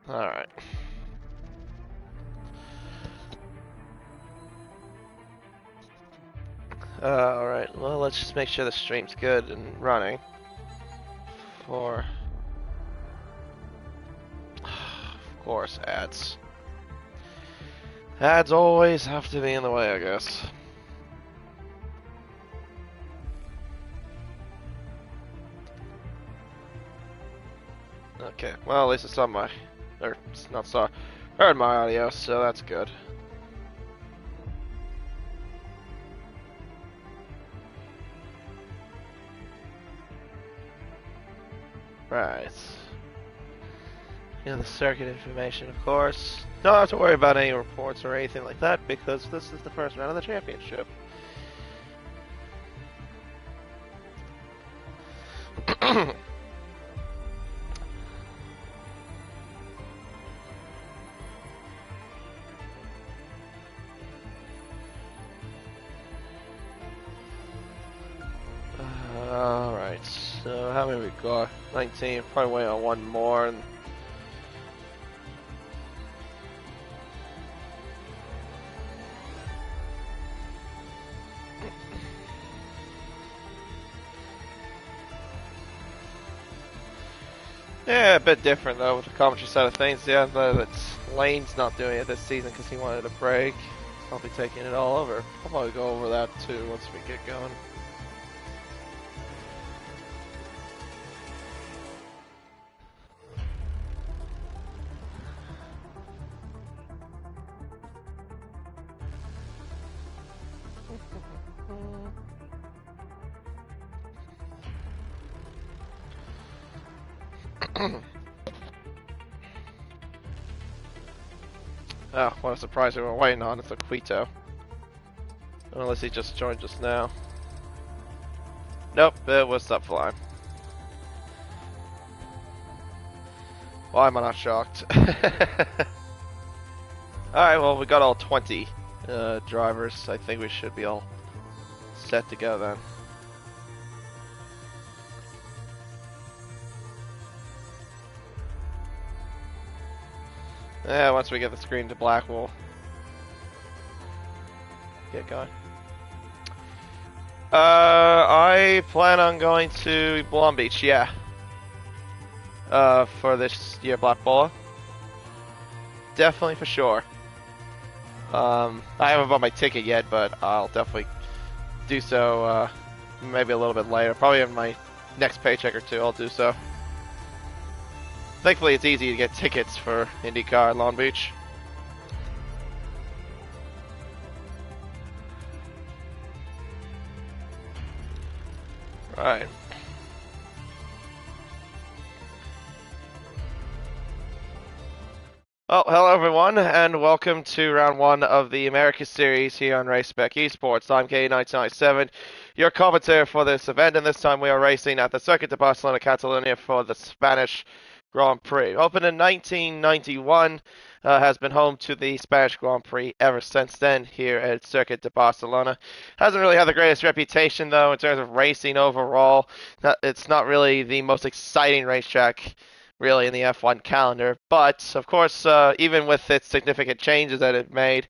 Alright. Alright, well, let's just make sure the stream's good and running. For... Of course, ads. Ads always have to be in the way, I guess. Okay, well, at least it's on my... Or, it's not saw... Heard my audio, so that's good. Right. The circuit information, of course. Don't have to worry about any reports or anything like that because this is the first round of the championship. Alright, so how many we got? 19, probably wait on one more. And yeah, a bit different though with the commentary side of things. Yeah, that Lane's not doing it this season because he wanted a break. I'll be taking it all over. I'll probably go over that too once we get going. Oh, what a surprise we were waiting on. It's a Quito. Unless he just joined us now. Nope, it was Subfly. Why am I not shocked? Alright, well, we got all 20 drivers. I think we should be all set to go then. Yeah, once we get the screen to black, we'll get going. I plan on going to Long Beach, yeah. For this year Black Bowler. Definitely for sure. I haven't bought my ticket yet, but I'll definitely do so, maybe a little bit later. Probably in my next paycheck or two, I'll do so. Thankfully, it's easy to get tickets for IndyCar at Long Beach. Right. Well, hello everyone, and welcome to round one of the America Series here on Race Spec Esports. I'm K1997, your commentator for this event, and this time we are racing at the Circuit de Barcelona-Catalunya for the Spanish Grand Prix. Opened in 1991, has been home to the Spanish Grand Prix ever since then here at Circuit de Barcelona. Hasn't really had the greatest reputation though in terms of racing overall. It's not really the most exciting racetrack really in the F1 calendar, but of course, even with its significant changes that it made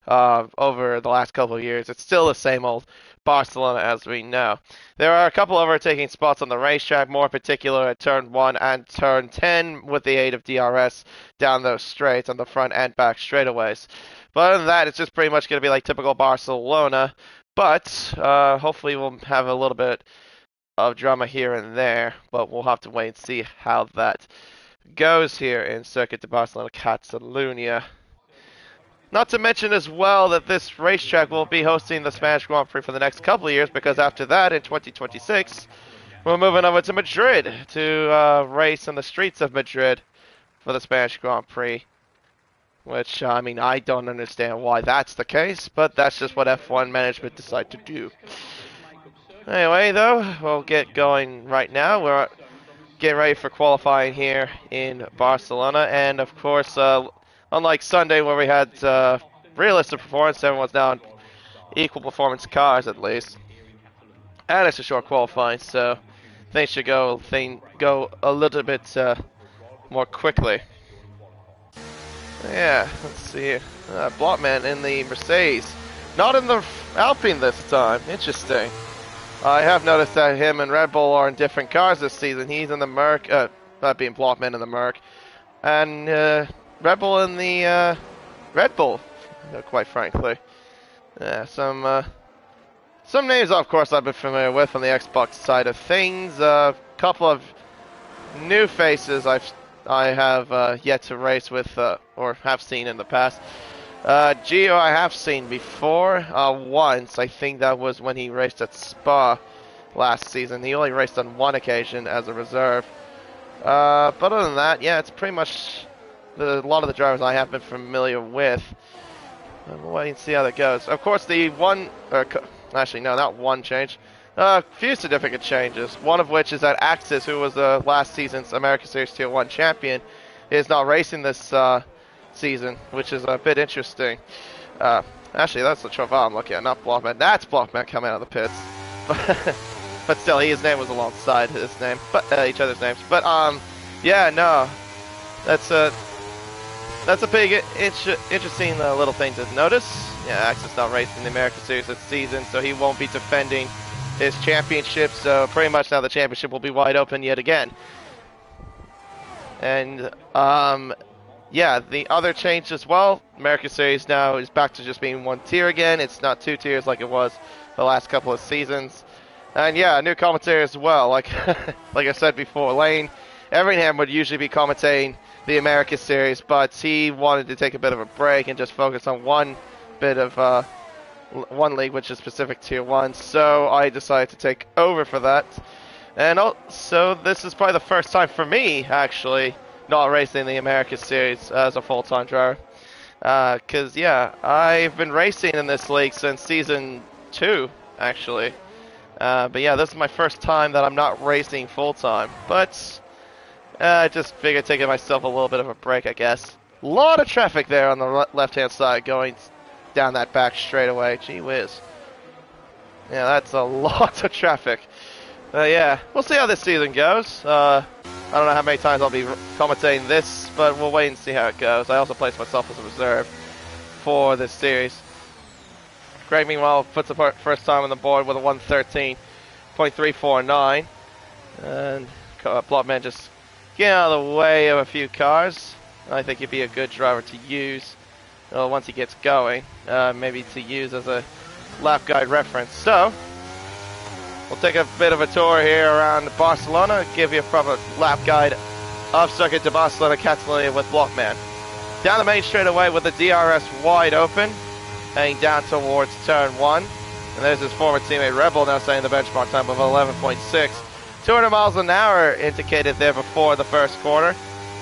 over the last couple of years, it's still the same old Barcelona as we know. There are a couple of overtaking spots on the racetrack, more in particular at turn 1 and turn 10 with the aid of DRS down those straights on the front and back straightaways. But other than that, it's just pretty much going to be like typical Barcelona, but hopefully we'll have a little bit of drama here and there, but we'll have to wait and see how that goes here in Circuit de Barcelona-Catalunya. Not to mention as well that this racetrack will be hosting the Spanish Grand Prix for the next couple of years, because after that, in 2026, we're moving over to Madrid to race in the streets of Madrid for the Spanish Grand Prix. Which, I mean, I don't understand why that's the case, but that's just what F1 management decide to do. Anyway, though, we'll get going right now. We're getting ready for qualifying here in Barcelona, and of course, unlike Sunday where we had realistic performance, everyone's now in equal performance cars at least, and it's a short qualifying, so things should go a little bit more quickly. Yeah, let's see. Blotman in the Mercedes. Not in the Alpine this time. Interesting. I have noticed that him and Red Bull are in different cars this season. He's in the Merc, that being Blotman in the Merc, and Red Bull in the Red Bull, quite frankly. Yeah, some names, of course, I've been familiar with on the Xbox side of things. A couple of new faces I have yet to race with, or have seen in the past. Gio I have seen before, once. I think that was when he raced at Spa last season. He only raced on one occasion as a reserve. But other than that, yeah, it's pretty much a lot of the drivers I have been familiar with. We'll wait and see how that goes. Of course, the one, actually no, not one change. A few significant changes. One of which is that Axis, who was last season's American Series Tier 1 champion, is not racing this season, which is a bit interesting. Actually, that's the Traval I'm looking at, not Blockman. That's Blockman coming out of the pits. But still, his name was alongside his name, but each other's names. But yeah, no, that's a big interesting little thing to notice. Yeah, Axis not racing the American Series this season, so he won't be defending his championship. So pretty much now the championship will be wide open yet again. And yeah, the other change as well, American Series now is back to just being one tier again. It's not two tiers like it was the last couple of seasons. And yeah, a new commentator as well. Like like I said before, Lane Everingham would usually be commentating the America Series, but he wanted to take a bit of a break and just focus on one bit of one league, which is Pacific Tier 1. So I decided to take over for that. And also, this is probably the first time for me, actually, not racing the America Series as a full-time driver. Because, yeah, I've been racing in this league since Season 2, actually. But yeah, this is my first time that I'm not racing full-time. But I just figured taking myself a little bit of a break, I guess. A lot of traffic there on the left-hand side going down that back straightaway. Gee whiz. Yeah, that's a lot of traffic. Yeah, we'll see how this season goes. I don't know how many times I'll be commentating this, but we'll wait and see how it goes. I also placed myself as a reserve for this series. Greg, meanwhile, puts the first time on the board with a 113.349. And Plotman just getting out of the way of a few cars. I think he'd be a good driver to use once he gets going. Maybe to use as a lap guide reference. So, we'll take a bit of a tour here around Barcelona, give you a proper lap guide of Circuit de Barcelona-Catalunya with Blockman. Down the main straightaway with the DRS wide open, heading down towards turn 1. And there's his former teammate Rebel now setting the benchmark time of 11.6. 200 miles an hour indicated there before the first corner.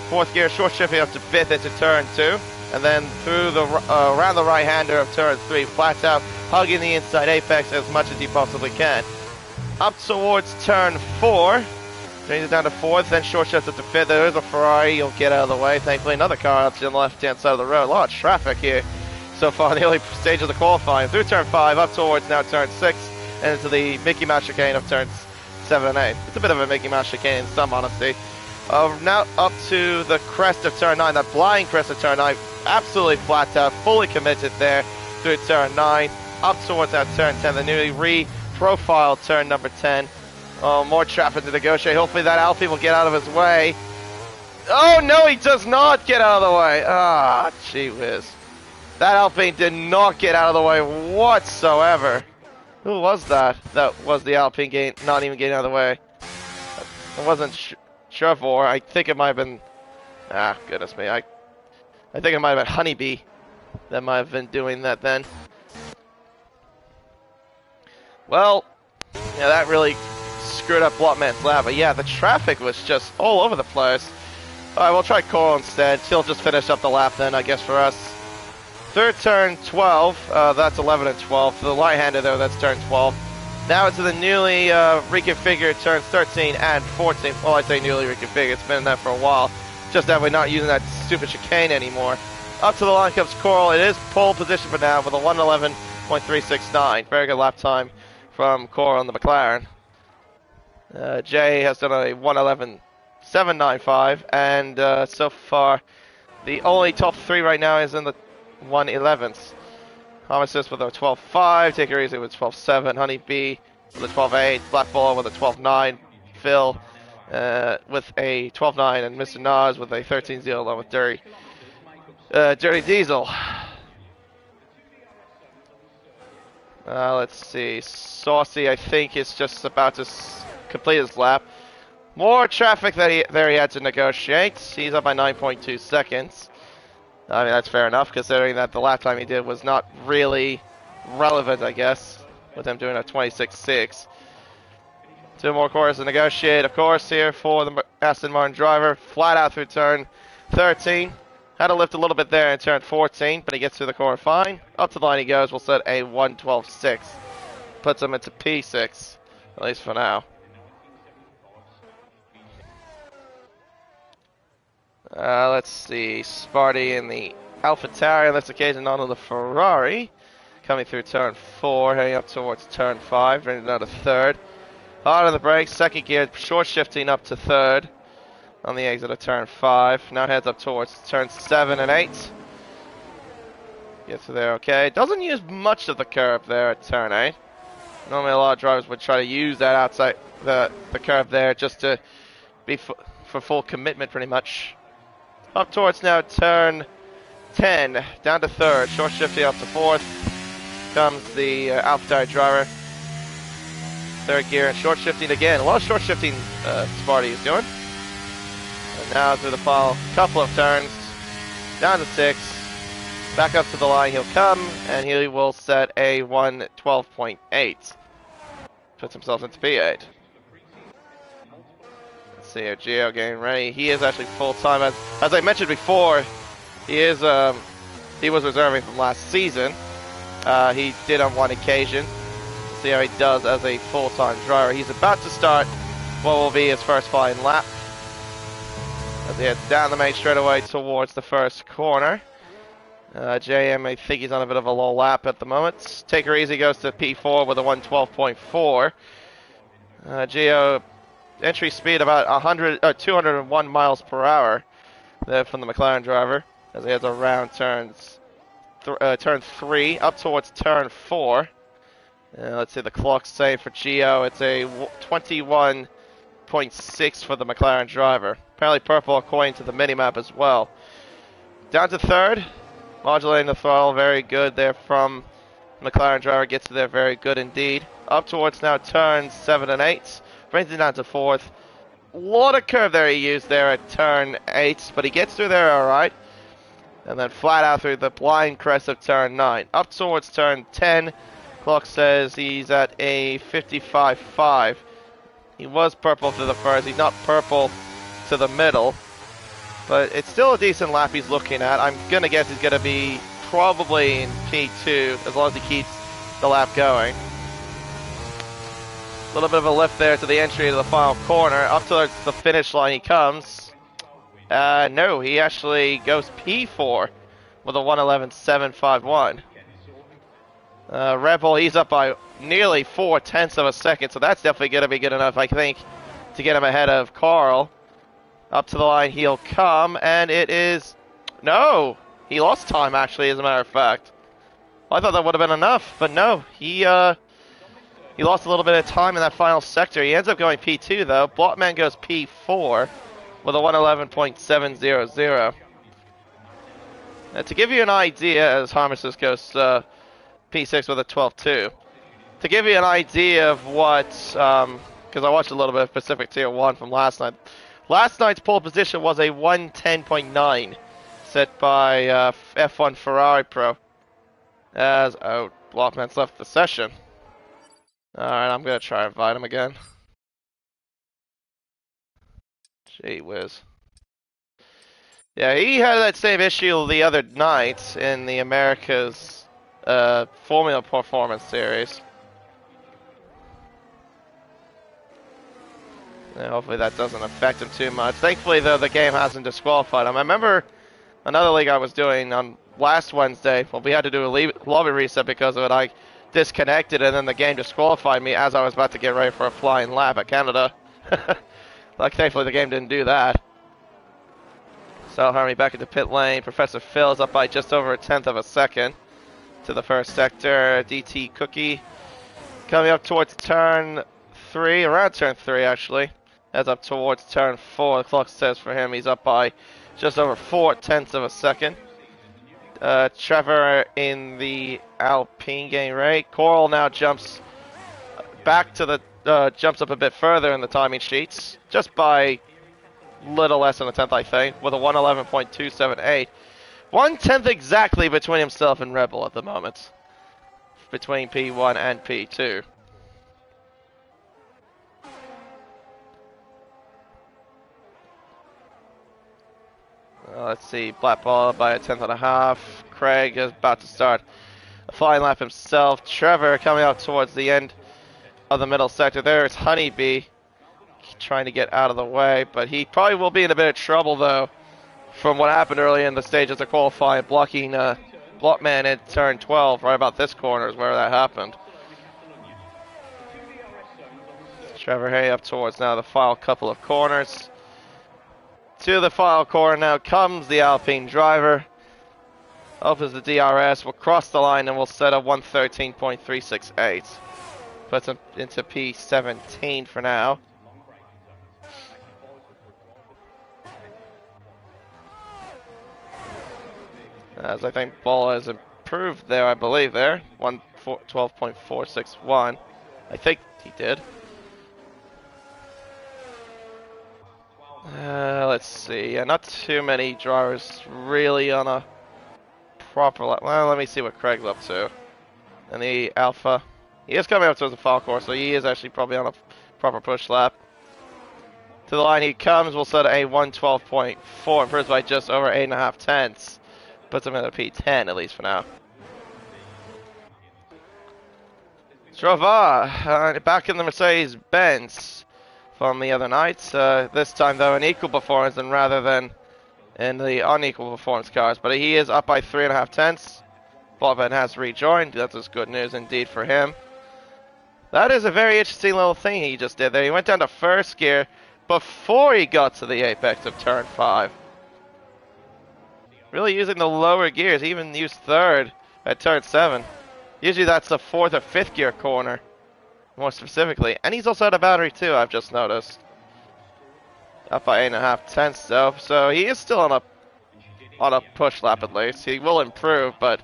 Fourth gear short shifting up to fifth into turn 2. And then through the around the right-hander of turn 3, flat out, hugging the inside apex as much as you possibly can. Up towards turn 4, brings it down to 4th, then short shifts up to 5th. There's a Ferrari, you'll get out of the way. Thankfully, another car up to the left-hand side of the road. A lot of traffic here so far in the early stage of the qualifying. Through turn 5, up towards now turn 6, and into the Mickey Mouse chicane of turns 7 and 8. It's a bit of a Mickey Mouse chicane in some honesty. Now up to the crest of turn 9, that blind crest of turn 9, absolutely flat out, fully committed there through turn 9, up towards that turn 10, the newly re-profiled turn number 10. Oh, more traffic to negotiate. Hopefully that Alfie will get out of his way. Oh no, he does not get out of the way. Ah, gee whiz. That Alpine did not get out of the way whatsoever. Who was that? That was the Alpine not even getting out of the way. It wasn't Trevor. I think it might have been... Ah, goodness me. I think it might have been Honeybee that might have been doing that then. Well, yeah, that really screwed up Blotman's lap. But yeah, the traffic was just all over the place. Alright, we'll try Coral instead. He'll just finish up the lap then, I guess, for us. Third turn 12, that's 11 and 12. For the right-hander though, that's turn 12. Now it's the newly reconfigured turns 13 and 14. Well, I say newly reconfigured, it's been in that for a while. Just that we're not using that stupid chicane anymore. Up to the line comes Coral. It is pole position for now with a 111.369. Very good lap time from Coral on the McLaren. Jay has done a 111.795, and so far The only top 3 right now is in the 111s. Homicis with a 12.5, Take It Easy with 12.7, Honeybee with a 12.8, Black Ball with a 12.9, Phil with a 12.9, and Mr. Nas with a 13.0 along with Dirty Diesel. Let's see. Saucy, I think, is just about to complete his lap. More traffic that he had to negotiate. He's up by 9.2 seconds. I mean, that's fair enough, considering that the lap time he did was not really relevant, I guess, with him doing a 26.6. 2 more corners to negotiate, of course, here for the Aston Martin driver. Flat out through turn 13. Had to lift a little bit there in turn 14, but he gets through the corner fine. Up to the line he goes. We'll set a 1.12.6. Puts him into P6, at least for now. Let's see. Sparty in the AlphaTauri on this occasion onto the Ferrari. Coming through turn 4, heading up towards turn 5, bringing down to 3rd. Hard on the brakes, 2nd gear, short shifting up to 3rd. On the exit of turn 5. Now heads up towards turn 7 and 8. Gets to there, okay. Doesn't use much of the curve there at turn 8. Normally a lot of drivers would try to use that outside the curve there just to be for full commitment pretty much. Up towards now turn 10, down to 3rd. Short shifting up to 4th. Comes the AlphaTauri driver. 3rd gear and short shifting again. A lot of short shifting Sparty is doing. And now through the final couple of turns, down to 6, back up to the line he'll come, and he will set a 1.12.8. Puts himself into P8. Let's see here, Gio getting ready. He is actually full time. As I mentioned before, he was reserving from last season. He did on one occasion. Let's see how he does as a full-time driver. He's about to start what will be his first flying lap. As he heads down the main straightaway towards the first corner. JM, I think he's on a bit of a low lap at the moment. Take Her Easy goes to P4 with a 112.4. Gio, entry speed about 201 miles per hour there from the McLaren driver. As he heads around turn 3 up towards turn 4. Let's see the clock's saying for Gio. It's a 21.6 for the McLaren driver. Apparently purple according to the minimap as well. Down to 3rd. Modulating the throttle, very good there from McLaren driver. Gets to there, very good indeed. Up towards now turns 7 and 8. Brings it down to 4th. A lot of curve there he used there at turn 8, but he gets through there alright. And then flat out through the blind crest of turn 9. Up towards turn 10. Clock says he's at a 55.5. He was purple to the first. He's not purple to the middle. But it's still a decent lap he's looking at. I'm going to guess he's going to be probably in P2 as long as he keeps the lap going. A little bit of a lift there to the entry to the final corner. Up to the finish line he comes. No, he actually goes P4 with a 111.751. Rebel, he's up by nearly 0.4 of a second, so that's definitely going to be good enough, I think, to get him ahead of Carl. Up to the line he'll come, and it is... No! He lost time, actually, as a matter of fact. I thought that would have been enough, but no. He lost a little bit of time in that final sector. He ends up going P2, though. Blotman goes P4 with a 111.700. Now, to give you an idea, as Harmesis goes P6 with a 12.2. To give you an idea of what... because I watched a little bit of Pacific Tier 1 from last night. Last night's pole position was a 110.9 set by F1 Ferrari Pro. As Blockman's left the session. Alright, I'm gonna try and invite him again. Gee whiz. Yeah, he had that same issue the other night in the America's Formula Performance Series. Yeah, hopefully that doesn't affect him too much. Thankfully, though, the game hasn't disqualified him. I remember another league I was doing on last Wednesday. Well, we had to do a lobby reset because of it. I disconnected, and then the game disqualified me as I was about to get ready for a flying lap at Canada. Like, thankfully, the game didn't do that. South Harmony back into pit lane. Professor Phil is up by just over a tenth of a second to the first sector. DT Cookie coming up towards turn 3, around turn 3 actually. As up towards turn 4, the clock says for him he's up by just over 4/10 of a second. Trevor in the Alpine game, right? Coral now jumps back to the, jumps up a bit further in the timing sheets, just by little less than a tenth, I think, with a 111.278. 1/10 exactly between himself and Rebel at the moment, between P1 and P2. Let's see, Black Ball by a tenth and a half. Craig is about to start a flying lap himself. Trevor coming out towards the end of the middle sector. There's Honeybee trying to get out of the way, but he probably will be in a bit of trouble though from what happened early in the stages of qualifying, blocking Blockman at turn 12. Right about this corner is where that happened. Trevor Hay up towards now the final couple of corners. To the final corner now comes the Alpine driver. Opens the DRS, will cross the line and will set a 113.368. Puts him into P17 for now. As I think Ball has improved there, I believe there. 12.461. I think he did. Let's see. Yeah, not too many drivers really on a proper lap. Well, let me see what Craig's up to. And the Alpha. He is coming up towards the fall course, so he is actually probably on a proper push lap. To the line he comes. We'll set a 112.4. Improves by just over 8.5 tenths. Puts him in a P10 at least for now. Strava back in the Mercedes-Benz from the other night. This time though an equal performance and rather than in the unequal performance cars. But he is up by 3.5 tenths. Bobbin has rejoined. That is good news indeed for him. That is a very interesting little thing he just did there. He went down to first gear before he got to the apex of turn 5. Really using the lower gears. He even used third at turn 7. Usually that's the 4th or 5th gear corner, more specifically. And he's also out of battery too, I've just noticed. Up by 8.5 tenths though, so he is still on a push lap at least. He will improve, but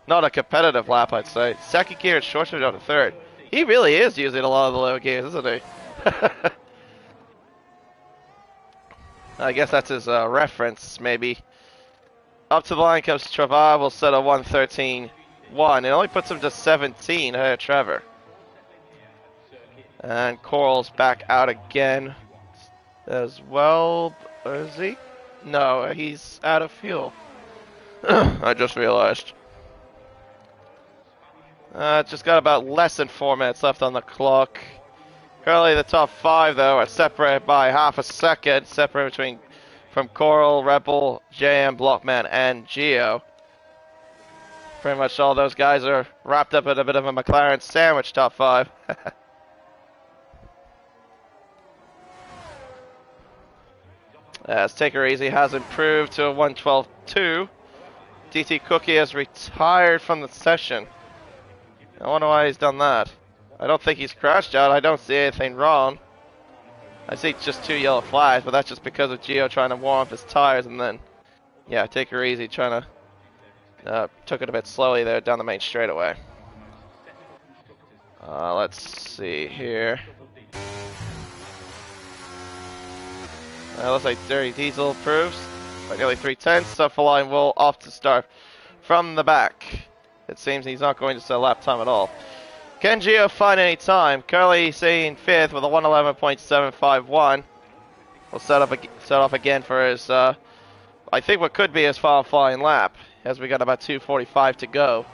not a competitive lap, I'd say. Second gear is short down to third. He really is using a lot of the low gears, isn't he? I guess that's his reference, maybe. Up to the line comes Trevor. Will set a 113.1. It only puts him to 17 ahead of Trevor. And Coral's back out again as well. Is he? No, he's out of fuel. I just realized. Just got about less than 4 minutes left on the clock. Currently the top 5 though are separated by half a second. Separated between from Coral, Rebel, JM, Blockman, and Geo. Pretty much all those guys are wrapped up in a bit of a McLaren sandwich top 5. As Take Her Easy has improved to a 112.2. DT Cookie has retired from the session. I wonder why he's done that. I don't think he's crashed out. I don't see anything wrong. I see just 2 yellow flags, but that's just because of Gio trying to warm up his tires and then, yeah, Take Her Easy trying to, took it a bit slowly there down the main straightaway. Let's see here. Looks like Dirty Diesel improves by nearly 3/10. Stuff line will off to start from the back. It seems he's not going to set lap time at all. Can Gio find any time? Currently saying 5th with a 111.751. We'll set off again for his, I think what could be his final flying lap, as we got about 2:45 to go.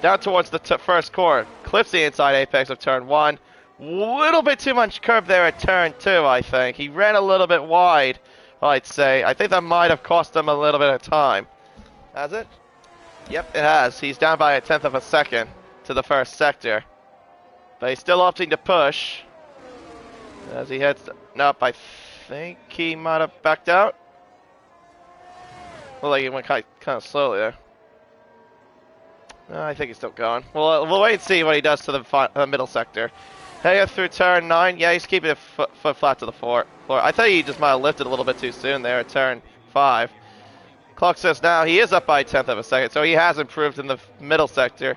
Down towards the first corner. Clips the inside apex of turn 1. Little bit too much curb there at turn 2, I think. He ran a little bit wide, I'd say. I think that might have cost him a little bit of time. Has it? Yep, it has. He's down by a 10th of a second to the first sector. But he's still opting to push. As he heads up, I think he might have backed out. Well, like he went kind of slowly there. I think he's still going. We'll wait and see what he does to the middle sector. Heading through turn 9. Yeah, he's keeping it foot flat to the floor. I thought he just might have lifted a little bit too soon there at turn 5. Clock says now he is up by a tenth of a second, so he has improved in the middle sector.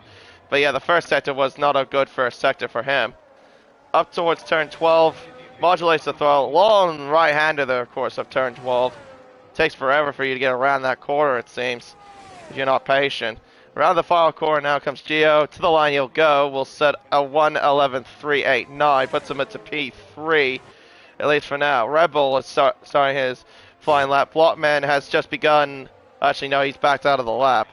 But yeah, the first sector was not a good first sector for him. Up towards turn 12, modulates the throttle. Long right-hander there, of course, of turn 12. Takes forever for you to get around that corner, it seems, if you're not patient. Around the final corner now comes Gio. To the line he'll go. We'll set a 1:11.389. Puts him into P3, at least for now. Rebel is starting his flying lap. Blockman has just begun. Actually, no, he's backed out of the lap.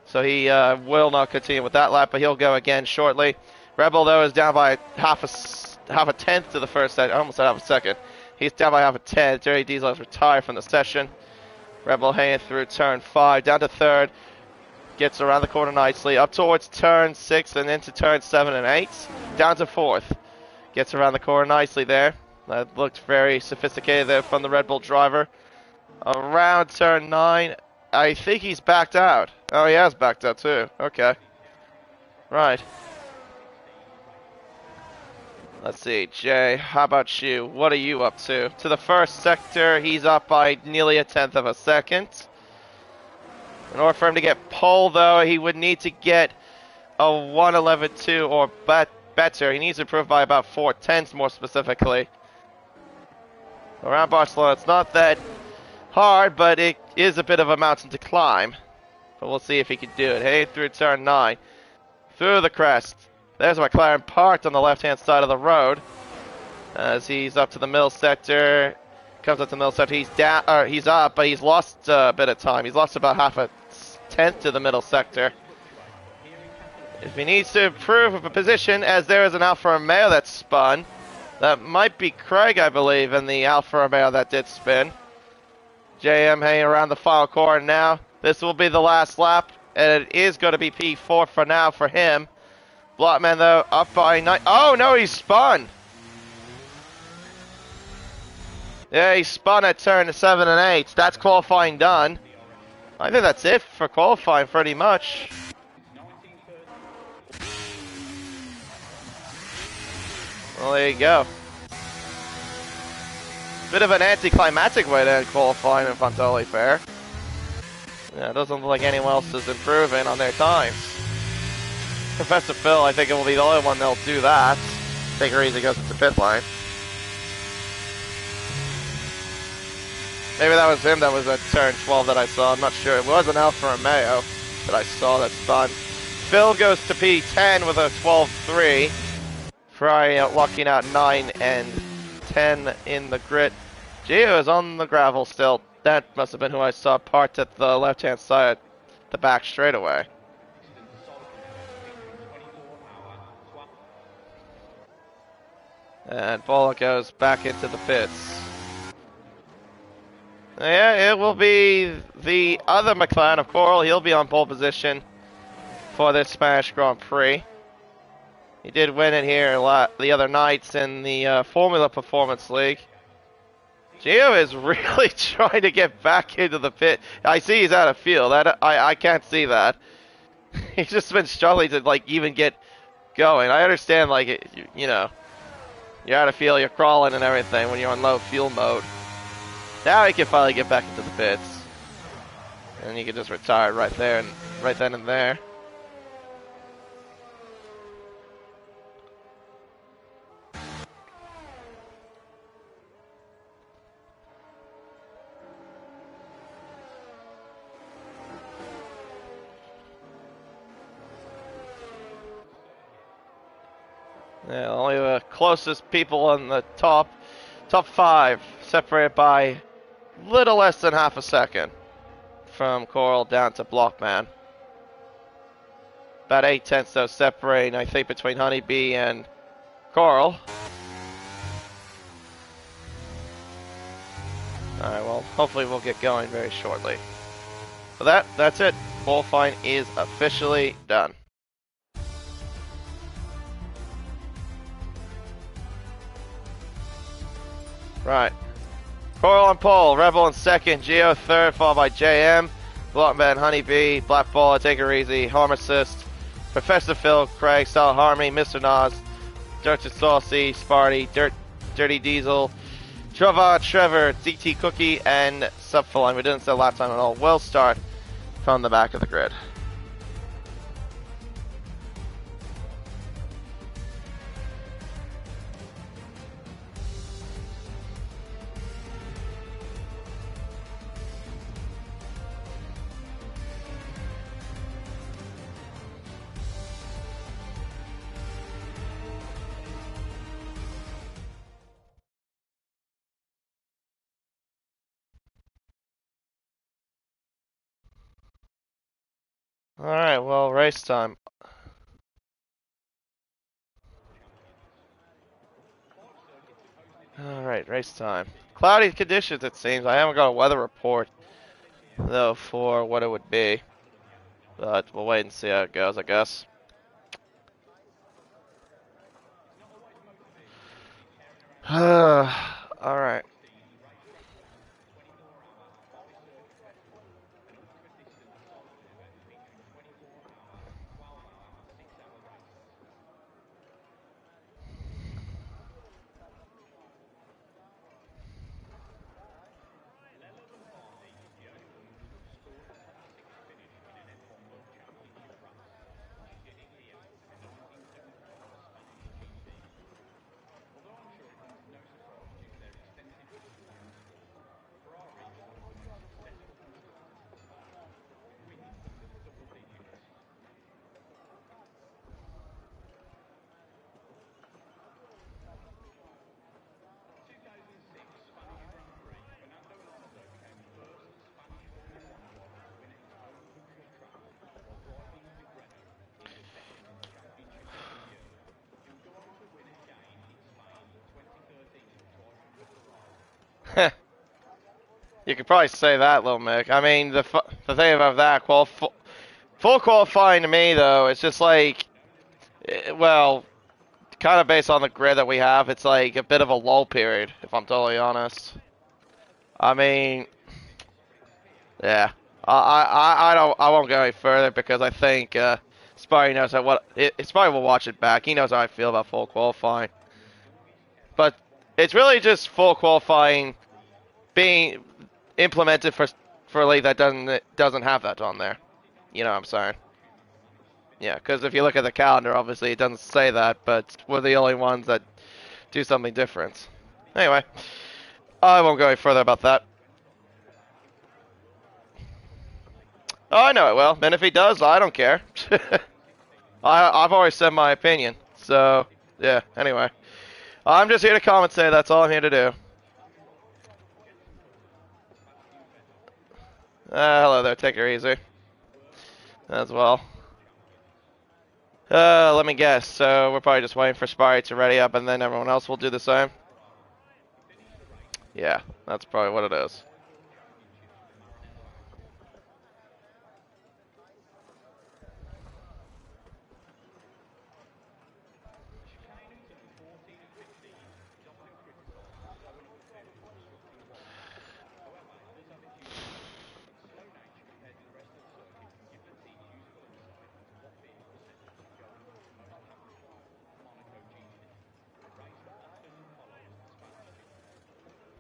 So he will not continue with that lap, but he'll go again shortly. Rebel, though, is down by half a tenth to the first set. I almost said half a second. He's down by half a tenth. Jerry Diesel has retired from the session. Rebel hanging through turn 5, down to third. Gets around the corner nicely, up towards turn 6 and into turn 7 and 8. Down to 4th. Gets around the corner nicely there. That looked very sophisticated there from the Red Bull driver. Around turn 9, I think he's backed out. Oh, he has backed out too. Okay. Right. Let's see, Jay, how about you? What are you up to? To the first sector, he's up by nearly a tenth of a second. In order for him to get pole, though, he would need to get a 1:11.2 or better. He needs to improve by about 4/10 more specifically. Around Barcelona, it's not that hard, but it is a bit of a mountain to climb. But we'll see if he can do it. Hey, through turn 9. Through the crest. There's McLaren parked on the left-hand side of the road. As he's up to the middle sector. Comes up to the middle sector. He's down, or he's up, but he's lost a bit of time. He's lost about half a tenth to the middle sector. If he needs to improve a position, as there is an Alfa Romeo that spun. That might be Craig, I believe, in the Alfa Romeo that did spin. JM hanging around the final corner now. This will be the last lap, and it is going to be P4 for now for him. Blockman, though, up by 9. Oh, no, he spun. Yeah, he spun at turn 7 and 8. That's qualifying done. I think that's it for qualifying pretty much. Well, there you go. Bit of an anticlimactic way to end qualifying, if I'm totally fair. Yeah, it doesn't look like anyone else is improving on their times. Professor Phil, I think it will be the only one that'll do that. Take her easy, goes to the pit line. Maybe that was him that was at turn 12 that I saw. I'm not sure. It was an Alfa Romeo that I saw that spun. Phil goes to P10 with a 12.3. Ferrari locking out 9 and 10 in the grid. Gio is on the gravel still. That must have been who I saw parked at the left-hand side, the back straightaway. And Bola goes back into the pits. Yeah, it will be the other McLaren of Coral. He'll be on pole position for this Spanish Grand Prix. He did win it here the other nights in the Formula Performance League. Gio is really trying to get back into the pit. I see he's out of field. I can't see that. He's just been struggling to like even get going. I understand, like, you know, you're out of fuel, you're crawling and everything when you're on low fuel mode. Now he can finally get back into the pits. And he can just retire right there and right then and there. Yeah, only the closest people on the top 5, separated by little less than half a second from Coral down to Blockman. About 8/10 though separating, I think, between Honeybee and Coral. Alright, well, hopefully we'll get going very shortly. But that's it. Qualifying is officially done. Right. Coral on pole, Rebel in second, Gio third, followed by JM. Blockman, Honeybee, Black Ball, Take It Easy, Harm Assist, Professor Phil, Craig, Solid Harmony, Mr. Nas, Dirt to Saucy, Sparty, Dirty Diesel, Trevor, ZT Cookie, and Subfline. We didn't say last time at all. We'll start from the back of the grid. Alright, well, race time. Alright, race time. Cloudy conditions, it seems. I haven't got a weather report, though, for what it would be. But we'll wait and see how it goes, I guess. Alright. You could probably say that, Lil Mick. I mean, the thing about that, full qualifying to me, though, it's just like, well, kind of based on the grid that we have, it's like a bit of a lull period, if I'm totally honest. I mean, yeah. I won't go any further because I think Spidey knows Spidey will watch it back. He knows how I feel about full qualifying. But it's really just full qualifying being implemented for a league that doesn't have that on there. You know what I'm saying? Yeah, because if you look at the calendar, obviously it doesn't say that, but we're the only ones that do something different. Anyway, I won't go any further about that. Oh, I know it will, and if he does, I don't care. I've always said my opinion, so yeah. Anyway, I'm just here to commentate. That's all I'm here to do. Hello there, take it easy. As well. Let me guess. So we're probably just waiting for Spary to ready up, and then everyone else will do the same. Yeah, that's probably what it is.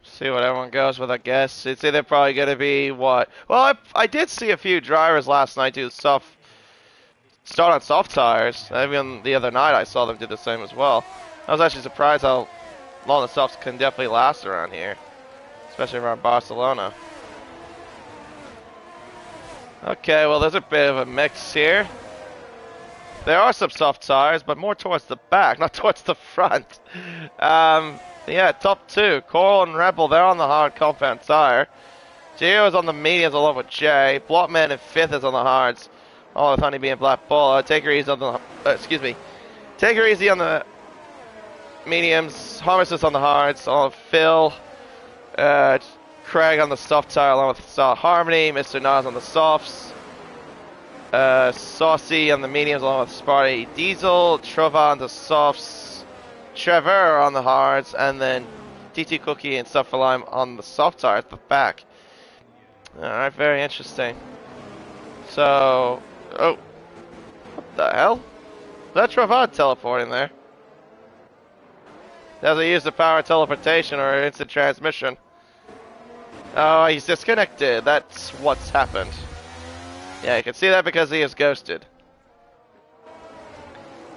See what everyone goes with, I guess. It's either probably going to be what? Well, I did see a few drivers last night do start on soft tires. Even the other night I saw them do the same as well. I was actually surprised how long the softs can definitely last around here, especially around Barcelona. Okay, well, there's a bit of a mix here. There are some soft tires, but more towards the back, not towards the front. Yeah, top two. Coral and Rebel, they're on the hard compound tire. Gio is on the mediums along with Jay. Blockman in fifth is on the hards. All with Honeybee and Black Bull. Take her easy on the... Take her easy on the mediums. Harvesters on the hards. All with Phil. Craig on the soft tire along with Solid Harmony. Mr. Nas on the softs. Saucy on the mediums along with Sparty Diesel. Trova on the softs. Trevor on the hards, and then DT Cookie and Stuff for Lime on the soft tire at the back. Alright, very interesting. So, oh, what the hell? Is that Travad teleporting there? Does he use the power of teleportation or instant transmission? Oh, he's disconnected. That's what's happened. Yeah, you can see that because he is ghosted.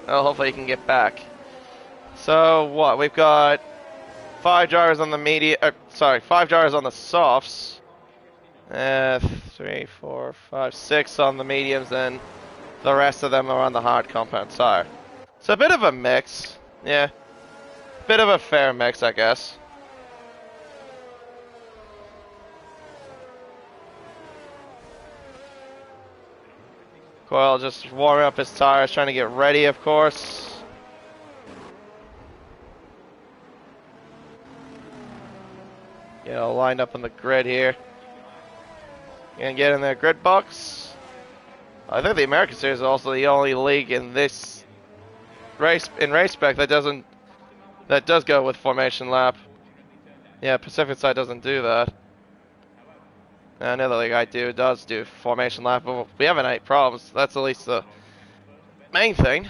Well, hopefully he can get back. So, what? We've got 5 drivers on the media. Sorry, 5 drivers on the softs. 3, 4, 5, 6 on the mediums, and the rest of them are on the hard compound tire. It's a bit of a mix. Yeah. Bit of a fair mix, I guess. Coyle just warming up his tires, trying to get ready, of course. Lined up on the grid here. Gonna get in their grid box. I think the American Series is also the only league in this race spec that does go with formation lap. Yeah, Pacific side doesn't do that. Another league I do does do formation lap, but we haven't had any problems. That's at least the main thing.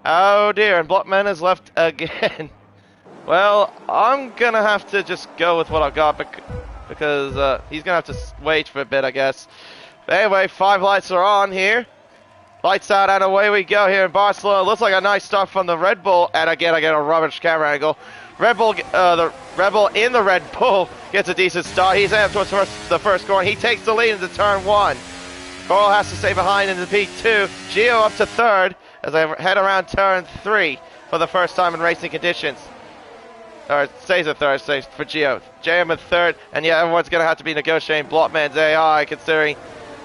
Oh dear, and Blockman is left again. Well, I'm gonna have to just go with what I got because he's gonna have to wait for a bit, I guess. But anyway, 5 lights are on here. Lights out and away we go here in Barcelona. Looks like a nice start from the Red Bull, and again I get a rubbish camera angle. The Rebel in the Red Bull gets a decent start. He's out towards the first corner. He takes the lead into turn 1. Coral has to stay behind into P2. Gio up to 3rd as they head around turn 3 for the first time in racing conditions. Or stays at 3rd, stays for Gio. JM at 3rd, and yeah, everyone's going to have to be negotiating Blockman's AI, considering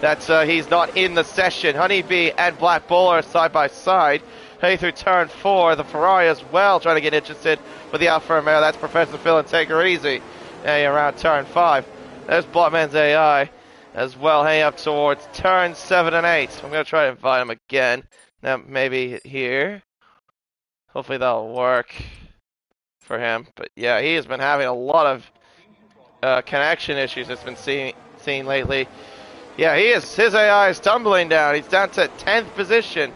that he's not in the session. Honeybee and Black Bull are side by side. Heading through turn 4, the Ferrari as well, trying to get interested with the Alfa Romeo. That's Professor Phil and Take Her Easy. Around turn 5. There's Blockman's AI as well, heading up towards turn 7 and 8. I'm going to try to invite him again. Now, maybe here. Hopefully that'll work for him. But yeah, he has been having a lot of connection issues that's been seen lately. Yeah, his AI is tumbling down. He's down to 10th position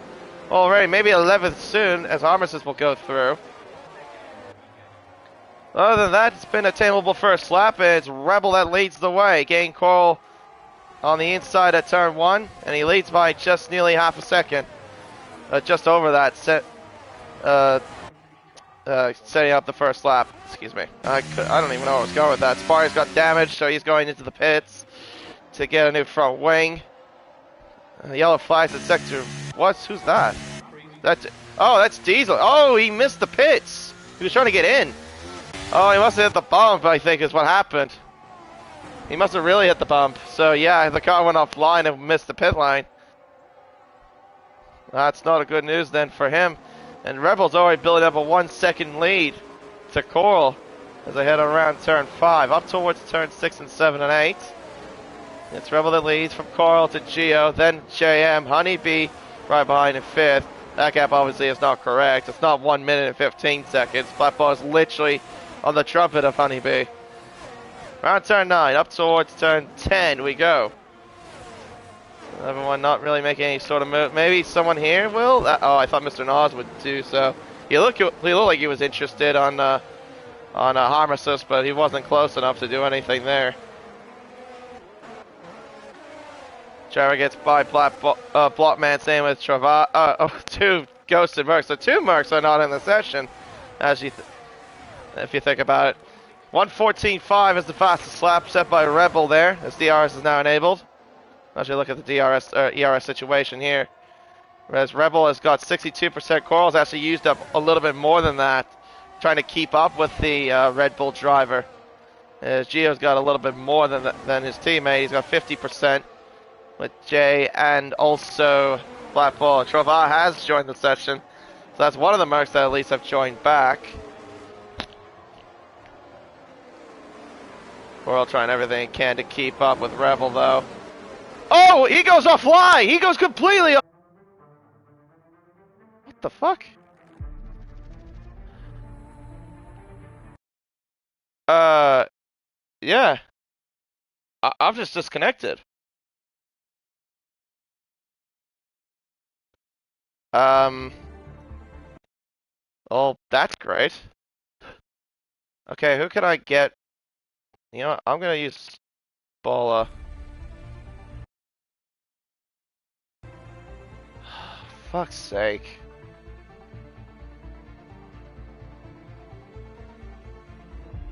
already, maybe 11th soon, as Armistice will go through. Other than that, it's been a tameable first lap, and it's Rebel that leads the way. Getting Coral on the inside at turn 1, and he leads by just nearly half a second. Just over that, setting up the first lap. Excuse me. I don't even know where I was going with that. Sparry's got damaged, so he's going into the pits to get a new front wing. Yellow flags at sector. Who's that? That's Diesel. Oh, he missed the pits. He was trying to get in. Oh, he must have hit the bump, I think is what happened. He must have really hit the bump. So yeah, the car went offline and missed the pit line. That's not a good news then for him. And Rebel's already building up a 1-second lead to Coral as they head around turn 5, up towards turn 6 and 7 and 8. It's Rebel that leads from Coral to Gio, then JM, Honeybee right behind in 5th. That gap obviously is not correct. It's not 1 minute and 15 seconds. Black Ball is literally on the trumpet of Honeybee. Around turn 9, up towards turn 10 we go. Everyone not really making any sort of move. Maybe someone here will? I thought Mr. Nas would do so. He looked like he was interested on Harmesis, but he wasn't close enough to do anything there. Trevor gets by Blockman, same with Travad. 2 ghosted Mercs. So 2 Mercs are not in the session, if you think about it. 1:14.5 is the fastest lap set by Rebel there, as DRS is now enabled. As you look at the ERS situation here. Whereas Rebel has got 62%. Coral's actually used up a little bit more than that, trying to keep up with the Red Bull driver. Gio's got a little bit more than his teammate. He's got 50% with Jay and also Black Bull. Travad has joined the session. So that's one of the Mercs that at least have joined back. Coral trying everything he can to keep up with Rebel though. Oh, he goes offline! He goes completely off. What the fuck? Yeah. I'm just disconnected. Oh, that's great. Okay, who can I get? You know what? I'm gonna use Bola. Fuck's sake.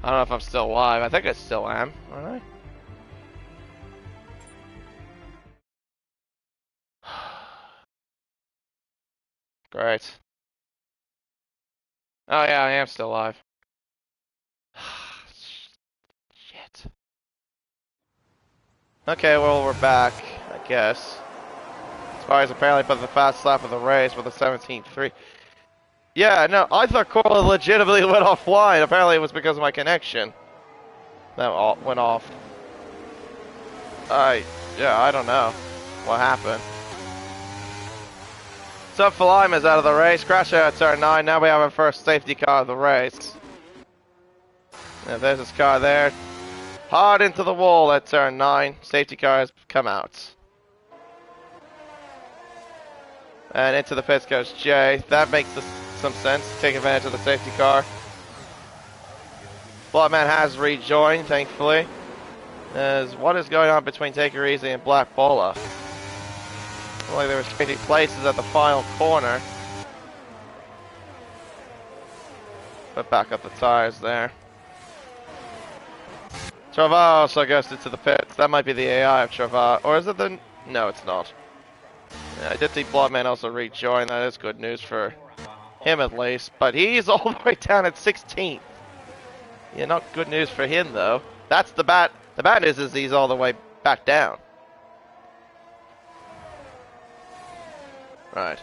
I don't know if I'm still alive. I think I still am, aren't I? Great. Oh yeah, I am still alive. Shit. Okay, well we're back, I guess. Spires apparently put the fast lap of the race with a 17.3. Yeah, no, I thought Cora legitimately went offline. Apparently it was because of my connection. That went off. Yeah, I don't know what happened. So Falime is out of the race. Crash out at turn 9. Now we have our first safety car of the race. Yeah, there's his car there. Hard into the wall at turn 9. Safety car has come out. And into the pits goes Jay. That makes some sense. Take advantage of the safety car. Bloodman has rejoined, thankfully. What is going on between Take It Easy and Black Bola? Like they were changing places at the final corner. Put back up the tires there. Travas also goes into the pits. That might be the AI of Travas. Or is it the... No, it's not. Yeah, I did see Bloodman also rejoin. That is good news for him at least. But he's all the way down at 16th. Yeah, not good news for him though. That's the bad... The bad news is he's all the way back down. Right.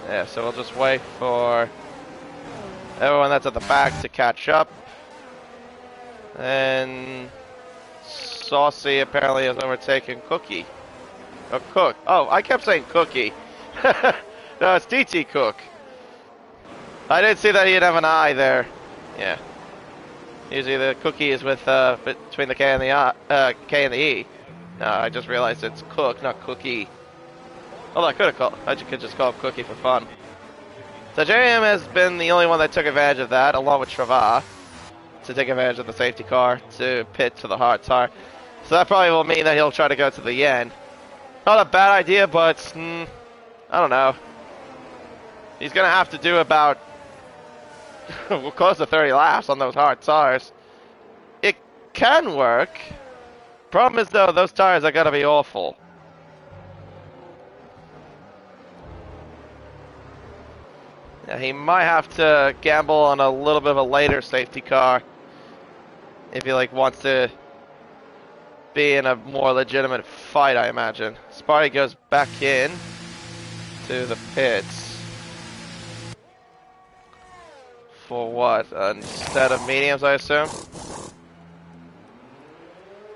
Yeah, so we'll just wait for everyone that's at the back to catch up. And Saucy apparently has overtaken Cookie. Or Cook. Oh, I kept saying Cookie. No, it's DT Cook. I didn't see that he'd have an I there. Yeah. Usually the Cookie is with between the K and the K and the E. No, I just realized it's Cook, not Cookie. Although I could just call him Cookie for fun. So JM has been the only one that took advantage of that, along with Travas, to take advantage of the safety car to pit to the hard tire. So that probably will mean that he'll try to go to the end. Not a bad idea, but I don't know. He's gonna have to do about close to 30 laps on those hard tires. It can work. Problem is though, those tires are gonna be awful. Yeah, he might have to gamble on a little bit of a later safety car if he wants to be in a more legitimate fight, I imagine. Sparty goes back in to the pits. For what? Instead of mediums, I assume?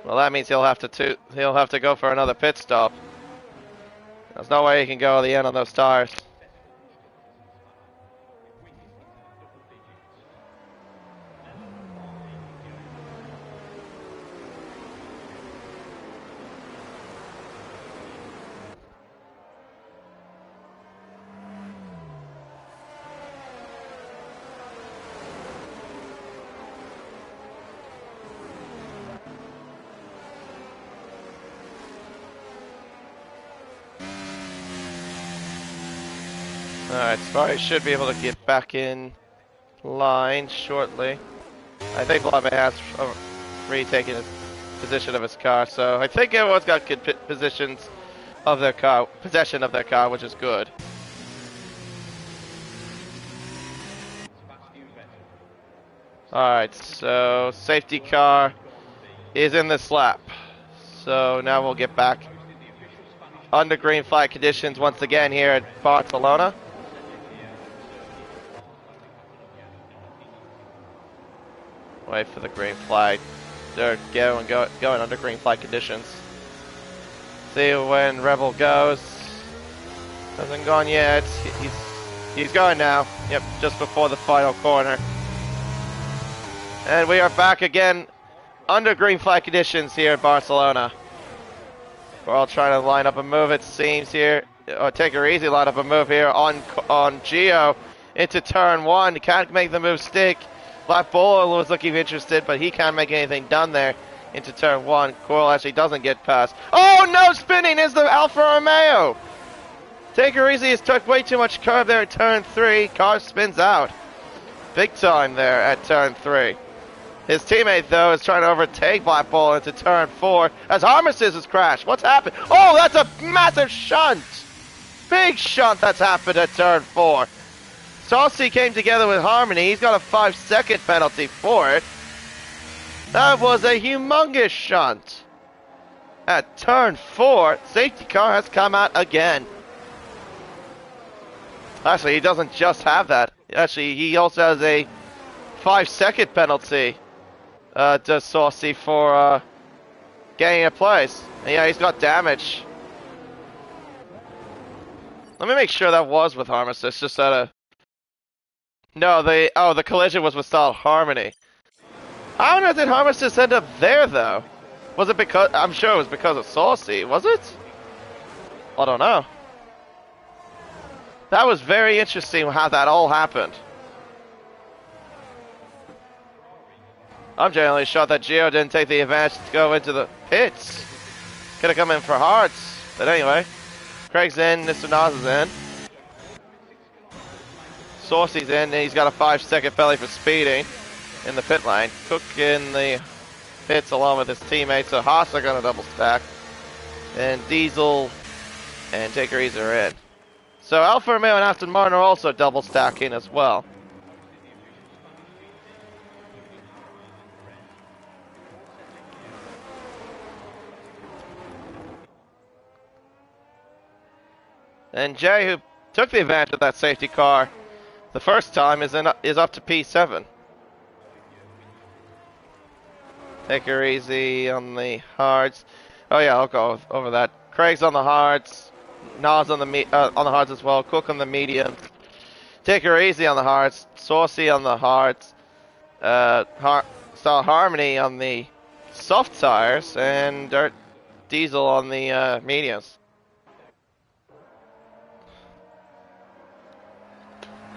Well, that means he'll have to go for another pit stop. There's no way he can go to the end on those tires. Alright, Sparty should be able to get back in line shortly. I think Bloodman has retaken his position of his car, so I think everyone's got good possession of their car, which is good. Alright, so safety car is in this lap. So now we'll get back under green flag conditions once again here at Barcelona. Wait for the green flag. They're going under green flag conditions. See when Rebel goes. Hasn't gone yet. He's going now. Yep, just before the final corner. And we are back again under green flag conditions here at Barcelona. We're all trying to line up a move, it seems here. Or take her easy, line up a move here on Gio into turn 1. Can't make the move stick. Black Bull was looking interested, but he can't make anything done there into turn 1. Coral actually doesn't get past. Oh no, spinning is the Alfa Romeo! Take her easy has took way too much curb there at turn 3. Car spins out. Big time there at turn 3. His teammate, though, is trying to overtake Black Bull into turn 4 as Armistice has crashed. What's happened? Oh, that's a massive shunt! Big shunt that's happened at turn 4. Saucy came together with Harmony. He's got a 5-second penalty for it. That was a humongous shunt. At turn 4, safety car has come out again. Actually, he doesn't just have that. Actually, he also has a 5-second penalty to Saucy for getting a place. And yeah, he's got damage. Let me make sure that was with Armistice, just out of... No, the collision was with Solid Harmony. How did Armistice end up there, though? Was it because... I'm sure it was because of Saucy, was it? I don't know. That was very interesting how that all happened. I'm genuinely shocked that Gio didn't take the advantage to go into the pits. Could have come in for hearts. But anyway, Craig's in, Mr. Nas is in. Saucy's in, and he's got a 5-second penalty for speeding in the pit lane. Cook in the pits along with his teammates, so Haas are going to double stack. And Diesel and Take Her Easy are in. So Alfa Romeo and Aston Martin are also double stacking as well. And Jay, who took the advantage of that safety car the first time, is up to P7. Take her easy on the hards. Oh yeah, I'll go over that. Craig's on the hards. Nas on the hards as well. Cook on the mediums. Take her easy on the hards. Saucy on the hards. Star Harmony on the soft tires, and Dirt Diesel on the mediums.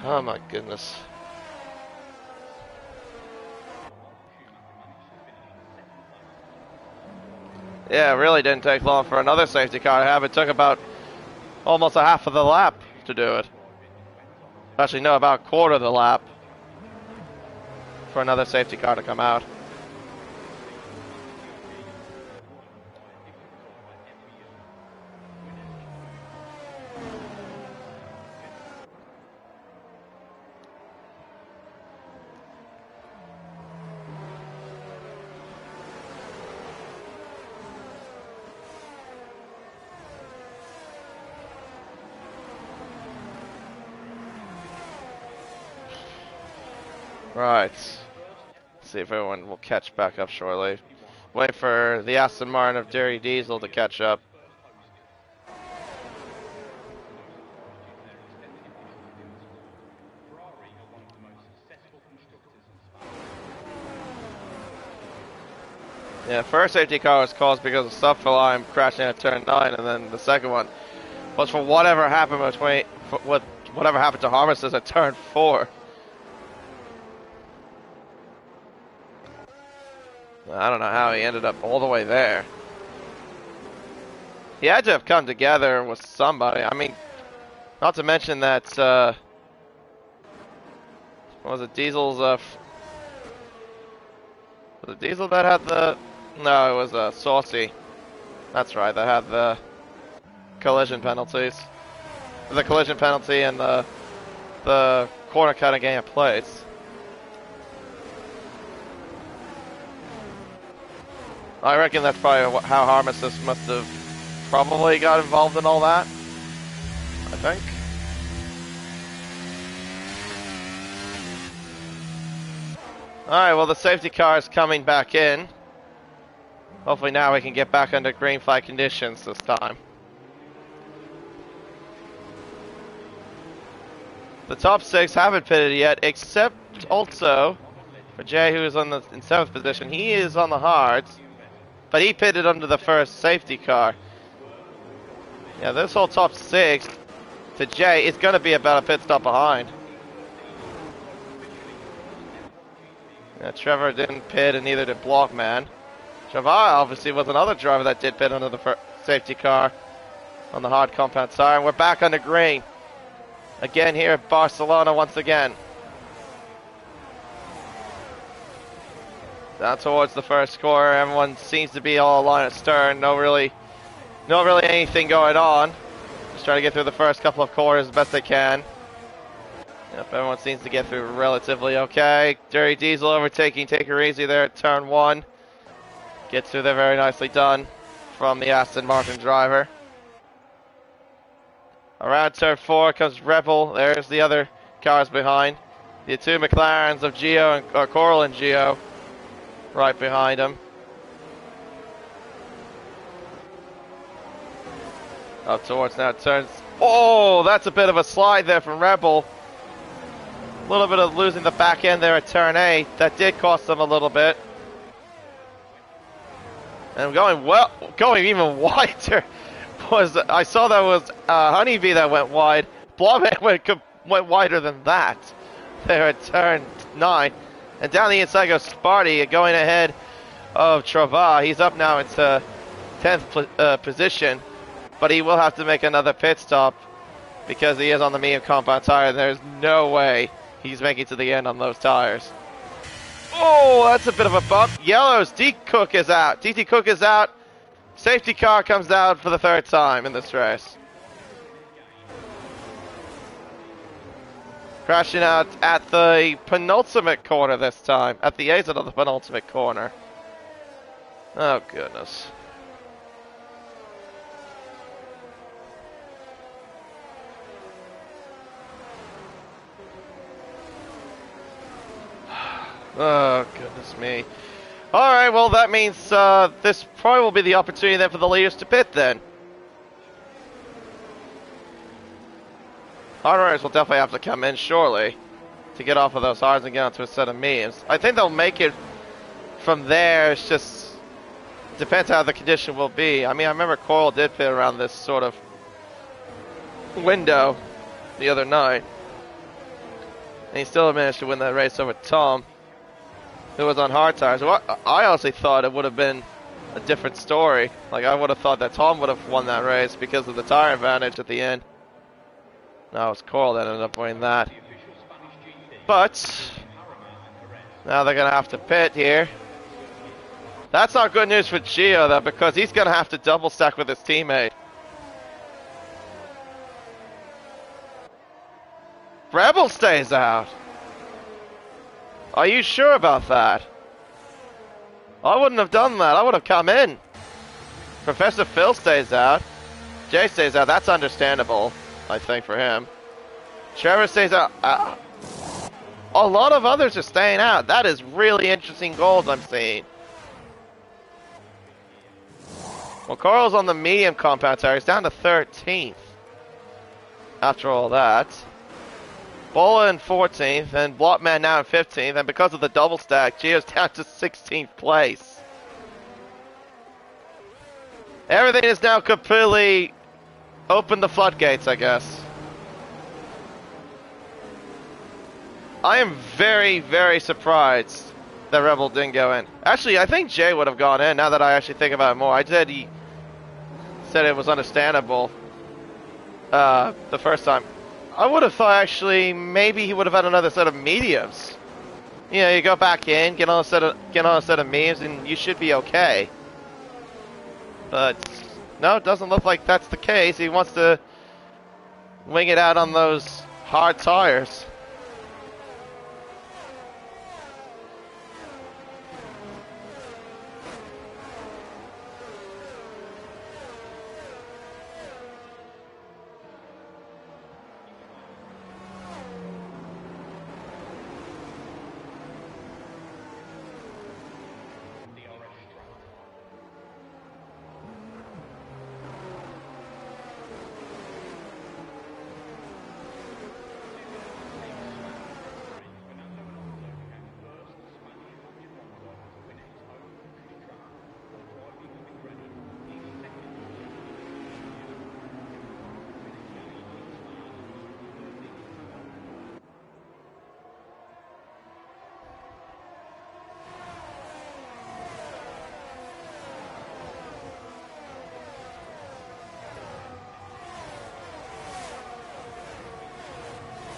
Oh my goodness. Yeah, it really didn't take long for another safety car to have. It took about almost a half of the lap to do it. Actually, no, about a quarter of the lap for another safety car to come out. Right. Let's see if everyone will catch back up shortly. Wait for the Aston Martin of Dirty Diesel to catch up. Yeah, first safety car was caused because of Subfilime crashing at turn 9, and then the second one was for whatever happened whatever happened to Armistice at turn 4. I don't know how he ended up all the way there. He had to have come together with somebody. I mean, not to mention that, what was it, Diesel's, was it Diesel that had the, no, it was, Saucy. That's right, that had the collision penalties. The collision penalty and the corner cutting game of plates. I reckon that's probably how Armistice must have probably got involved in all that. I think. Alright, well the safety car is coming back in. Hopefully now we can get back under green flag conditions this time. The top 6 haven't pitted yet, except also for Jay, who is in 7th position. He is on the hards, but he pitted under the first safety car. Yeah, this whole top 6 to Jay is going to be about a pit stop behind. Yeah, Trevor didn't pit, and neither did Blockman. Trevor obviously was another driver that did pit under the first safety car on the hard compound tire, and we're back under green. Again here at Barcelona once again. Down towards the first corner, everyone seems to be all line at stern. Not really anything going on. Just trying to get through the first couple of corners as best they can. Yep, everyone seems to get through relatively okay. Dirty Diesel overtaking, take her easy there at turn 1. Gets through there very nicely done from the Aston Martin driver. Around turn 4 comes Rebel. There's the other cars behind. The 2 McLarens of Gio or Coral and Gio right behind him. Up towards now turns. Oh, that's a bit of a slide there from Rebel. A little bit of losing the back end there at turn 8. That did cost them a little bit. And going even wider. I saw that was Honeybee that went wide. Blobhead went wider than that. There at turn 9. And down the inside goes Sparty going ahead of Travah. He's up now into 10th position. But he will have to make another pit stop because he is on the medium compound tire. There's no way he's making to the end on those tires. Oh, that's a bit of a bump. Yellows, DT Cook is out. Safety car comes down for the 3rd time in this race. Crashing out at the penultimate corner this time. At the exit of the penultimate corner. Oh, goodness. Oh, goodness me. Alright, well that means this probably will be the opportunity then for the leaders to pit then. Hard runners will definitely have to come in shortly to get off of those hards and get onto a set of mediums. I think they'll make it from there. It's just depends how the condition will be. I mean, I remember Coral did pit around this sort of window the other night. And he still managed to win that race over Tom, who was on hard tires. Well, I honestly thought it would have been a different story. Like, I would have thought that Tom would have won that race because of the tire advantage at the end. No, it was Coral that ended up winning that. But now they're going to have to pit here. That's not good news for Gio, though, because he's going to have to double stack with his teammate. Rebel stays out. Are you sure about that? I wouldn't have done that. I would have come in. Professor Phil stays out. Jay stays out. That's understandable, I think, for him. Trevor stays out. A lot of others are staying out. That is really interesting goals I'm seeing. Well, Carl's on the medium compound tire. He's down to 13th. After all that. Bola in 14th, and Blockman now in 15th, and because of the double stack, Gio's down to 16th place. Everything is now completely open the floodgates, I guess. I am very, very surprised that Rebel didn't go in. Actually, I think Jay would have gone in, now that I actually think about it more. He said it was understandable the first time. I would have thought actually maybe he would have had another set of mediums. You know, you go back in, get on a set of mediums, and you should be okay. But no, it doesn't look like that's the case. He wants to wing it out on those hard tires.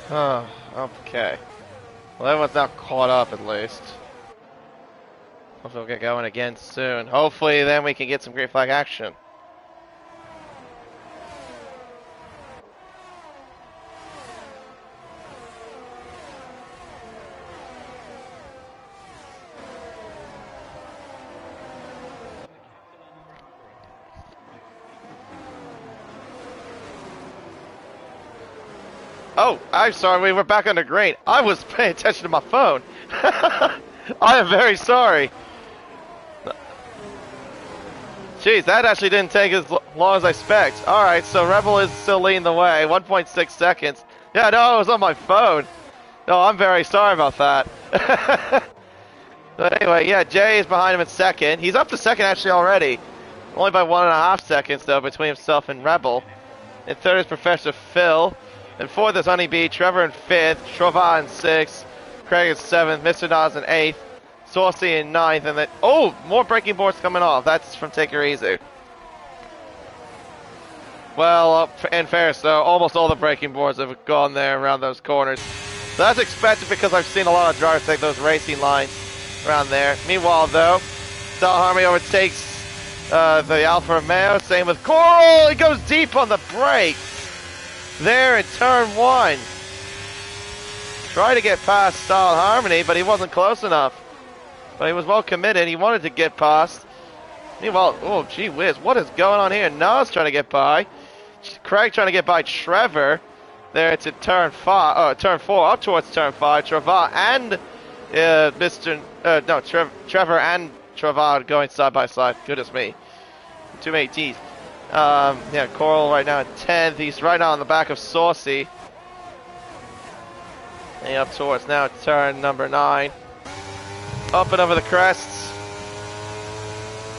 Oh, okay. Well, everyone's now caught up at least. Hopefully we'll get going again soon. Hopefully then we can get some green flag action. Oh, I'm sorry, we were back on the green. I was paying attention to my phone. I am very sorry. Jeez, that actually didn't take as long as I expected. Alright, so Rebel is still leading the way. 1.6 seconds. Yeah, no, it was on my phone. No, I'm very sorry about that. But anyway, yeah, Jay is behind him in second. He's up to second actually already. Only by 1.5 seconds, though, between himself and Rebel. In third is Professor Phil. In fourth is Honeybee, Trevor in fifth, Trova in sixth, Craig in seventh, Mr. Nas in eighth, Saucy in ninth, and then, oh, more breaking boards coming off. That's from Take It Easy. Well, in fairness, though, almost all the breaking boards have gone there around those corners. So that's expected because I've seen a lot of drivers take those racing lines around there. Meanwhile, though, Style Harmony overtakes the Alfa Romeo. Same with Coral. He goes deep on the brake. There in turn one. Tried to get past Style Harmony, but he wasn't close enough. But he was well committed. He wanted to get past. Meanwhile, oh, gee whiz, what is going on here? Nas trying to get by. Craig trying to get by Trevor. There to turn turn four, up towards turn five. Trevor and Trevor and Trevor going side by side. Goodness me, too many teeth. Yeah, Coral right now in 10th. He's right now on the back of Saucy. And up towards now turn number 9. Up and over the crests.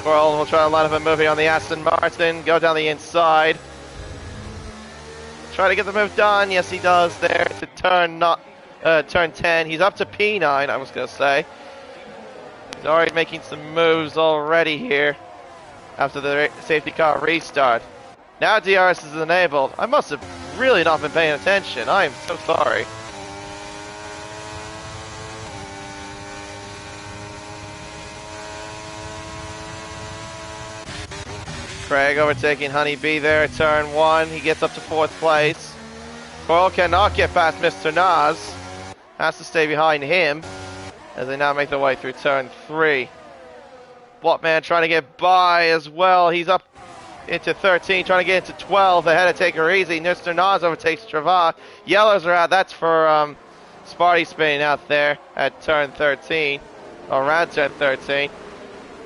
Coral will try to line up a movie on the Aston Martin. Go down the inside. Try to get the move done. Yes, he does there to turn 10. He's up to P9, I was going to say. He's already making some moves already here after the safety car restart. Now DRS is enabled. I must have really not been paying attention. I am so sorry. Craig overtaking Honeybee there at turn 1. He gets up to 4th place. Coral cannot get past Mr. Nas. Has to stay behind him as they now make their way through turn 3. Botman trying to get by as well. He's up into 13, trying to get into 12. Ahead of Take Her Easy. Mr. Nas overtakes Trevor. Yellows are out. That's for Sparty spinning out there at turn 13. Or around turn 13.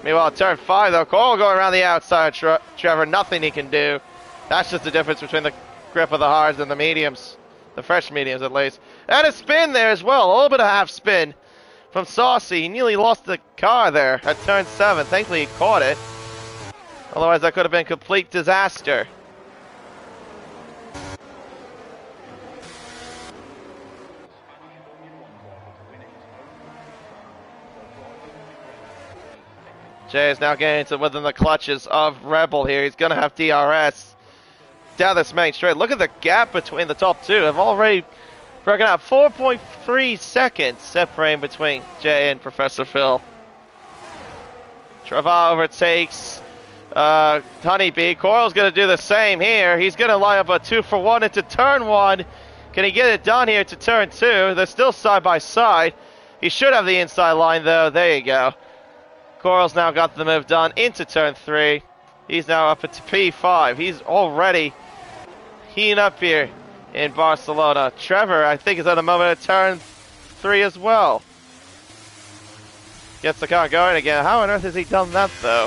Meanwhile, turn 5, though, Coral going around the outside. Trevor, nothing he can do. That's just the difference between the grip of the hards and the mediums. The fresh mediums, at least. And a spin there as well. A little bit of half spin from Saucy. He nearly lost the car there at turn 7. Thankfully, he caught it. Otherwise, that could have been a complete disaster. Jay is now getting into within the clutches of Rebel here. He's going to have DRS down this main straight. Look at the gap between the top two. I've already broken out 4.3 seconds separating between Jay and Professor Phil. Trevor overtakes Honeybee. Coral's going to do the same here. He's going to line up a 2-for-1 into turn 1. Can he get it done here to turn 2? They're still side by side. He should have the inside line, though. There you go. Coral's now got the move done into turn 3. He's now up at P5. He's already heating up here in Barcelona. Trevor, I think, is at the moment at turn 3 as well. Gets the car going again. How on earth has he done that, though?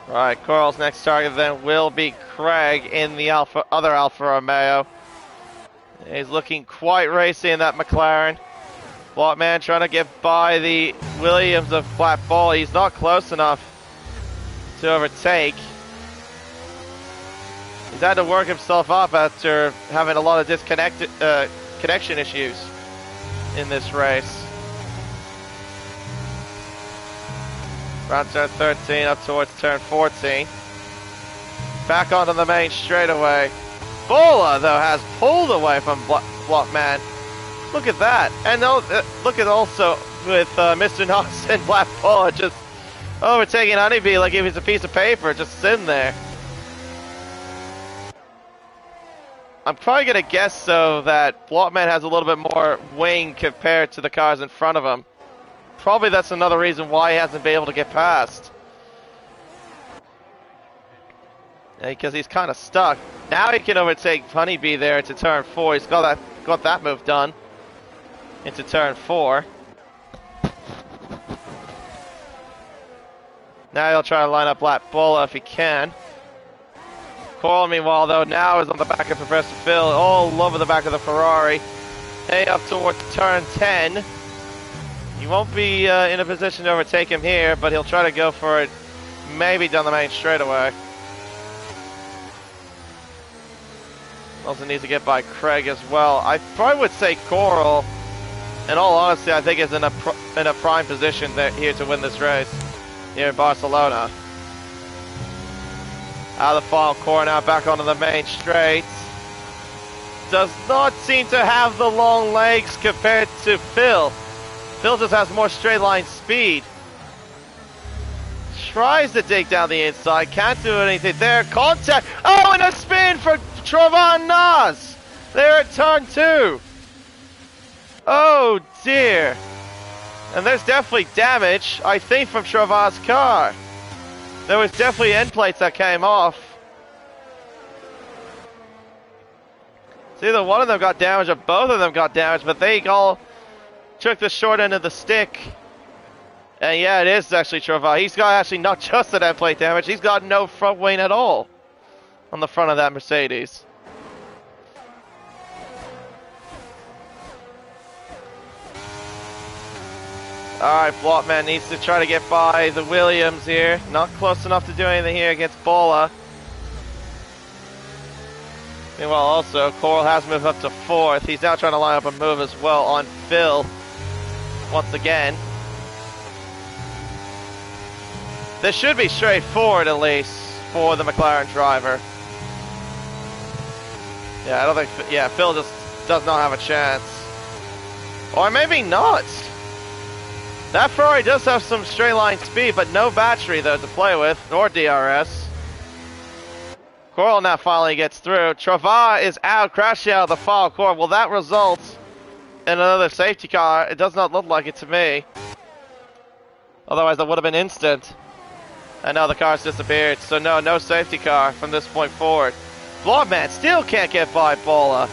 Right, Coral's next target then will be Craig in the other Alfa Romeo. He's looking quite racy in that McLaren. Blockman trying to get by the Williams of Flat Ball. He's not close enough to overtake. He's had to work himself up after having a lot of connection issues in this race. Around turn 13 up towards turn 14. Back onto the main straightaway. Bola, though, has pulled away from Blockman. Look at that. And look at also with Mr. Knox and Black Bola just overtaking Honeybee like if he's a piece of paper just sitting there. I'm probably going to guess, though, that Blockman has a little bit more wing compared to the cars in front of him. Probably that's another reason why he hasn't been able to get past. Because he's kind of stuck. Now he can overtake Honeybee there into turn 4. He's got that move done into turn 4. Now he'll try to line up Black Bola if he can. Coral, meanwhile, though, now is on the back of Professor Phil, all over the back of the Ferrari. Heading up towards turn 10. He won't be in a position to overtake him here, but he'll try to go for it maybe down the main straightaway. Also needs to get by Craig as well. I probably would say Coral, in all honesty, I think is in a prime position here to win this race here in Barcelona. Out of the final corner now, back onto the main straight. Does not seem to have the long legs compared to Phil. Phil just has more straight line speed. Tries to dig down the inside, can't do anything there. Contact! Oh, and a spin for Trovan Nas! There at turn 2. Oh dear. And there's definitely damage, I think, from Trovan's car. There was definitely end plates that came off. It's either one of them got damaged or both of them got damaged, but they all took the short end of the stick. And yeah, it is actually Trovan. He's got actually not just that end plate damage, he's got no front wing at all on the front of that Mercedes. Alright, Blockman needs to try to get by the Williams here. Not close enough to do anything here against Bola. Meanwhile, also, Coral has moved up to 4th. He's now trying to line up a move as well on Phil. Once again. This should be straightforward, at least, for the McLaren driver. Yeah, I don't think... Yeah, Phil just does not have a chance. Or maybe not. That Ferrari does have some straight line speed, but no battery, though, to play with, nor DRS. Coral now finally gets through. Trovan is out, crashing out of the final corner. Will that result in another safety car? It does not look like it to me. Otherwise, that would have been instant. And now the car's disappeared. So no safety car from this point forward. Blockman still can't get by Bola.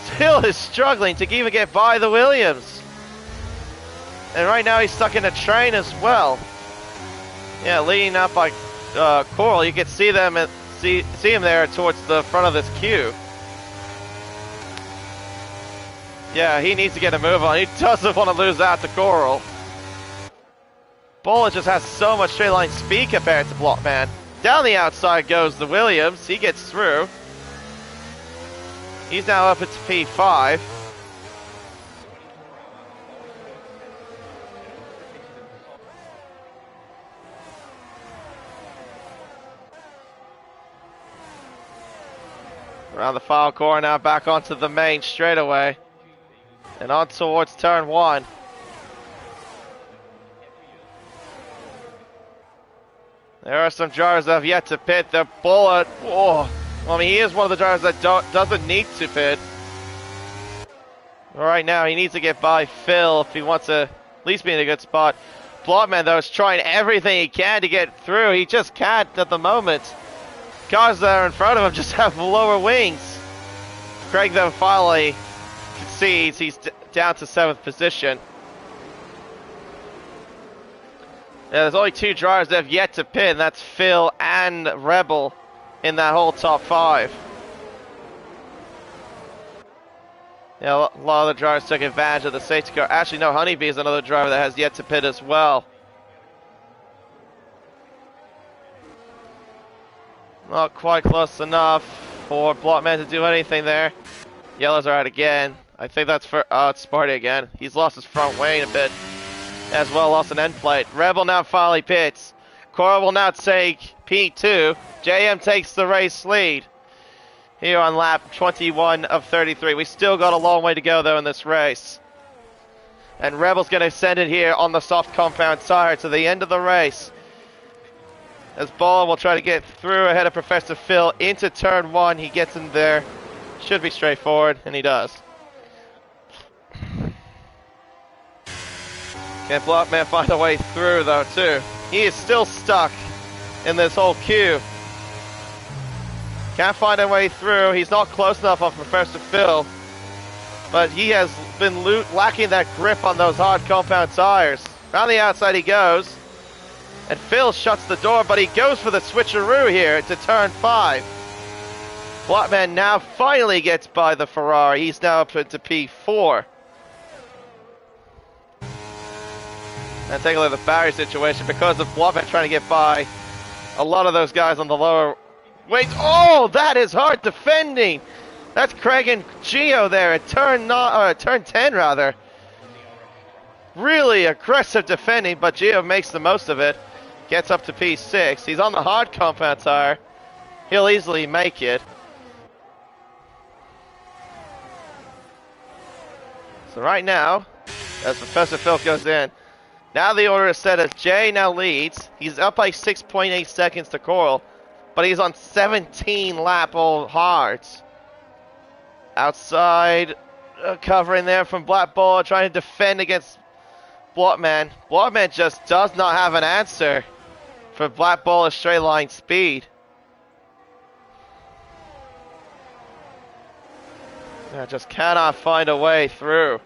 Still is struggling to even get by the Williams. And right now he's stuck in a train as well. Yeah, leading up by Coral. You can see them see him there towards the front of this queue. Yeah, he needs to get a move on. He doesn't want to lose out to Coral. Bola just has so much straight line speed compared to Blockman. Down the outside goes the Williams. He gets through. He's now up at P5. Around the final corner now, back onto the main straightaway. And on towards turn 1. There are some drivers that have yet to pit. The Bullet, oh, I mean, he is one of the drivers that doesn't need to pit. Right now, he needs to get by Phil if he wants to at least be in a good spot. Blockman, though, is trying everything he can to get through. He just can't at the moment. Cars that are in front of him just have lower wings. Craig, though, finally concedes. He's down to 7th position. Yeah, there's only 2 drivers that have yet to pit, and that's Phil and Rebel in that whole top 5. Yeah, a lot of the drivers took advantage of the safety car. Actually, no, Honeybee is another driver that has yet to pit as well. Not quite close enough for Blockman to do anything there. Yellows are out again. I think that's for it's Sparty again. He's lost his front wing a bit. as well, lost an end plate. Rebel now finally pits. Coral will now take P2. JM takes the race lead here on lap 21 of 33. We still got a long way to go though in this race. And Rebel's going to send it here on the soft compound tire to the end of the race. As Baller will try to get through ahead of Professor Phil into turn 1. He gets in there. Should be straightforward, and he does. Can Blockman find a way through though too? He is still stuck in this whole queue. Can't find a way through. He's not close enough on Professor Phil. But he has been lacking that grip on those hard compound tires. Around the outside he goes. And Phil shuts the door, but he goes for the switcheroo here to turn 5. Blockman now finally gets by the Ferrari. He's now up into P4. And take a look at the barrier situation because of Blockman trying to get by a lot of those guys on the lower weights. Oh, that is hard defending. That's Craig and Gio there at turn 10 rather. Really aggressive defending, but Gio makes the most of it. Gets up to P6. He's on the hard compound tire. He'll easily make it. So right now, as Professor Phil goes in, now the order is set as Jay now leads. He's up by 6.8 seconds to Coral, but he's on 17 lap old hards. Outside, covering there from Black Bull, trying to defend against Blockman. Blockman just does not have an answer for Black Bull's straight line speed. Just cannot find a way through.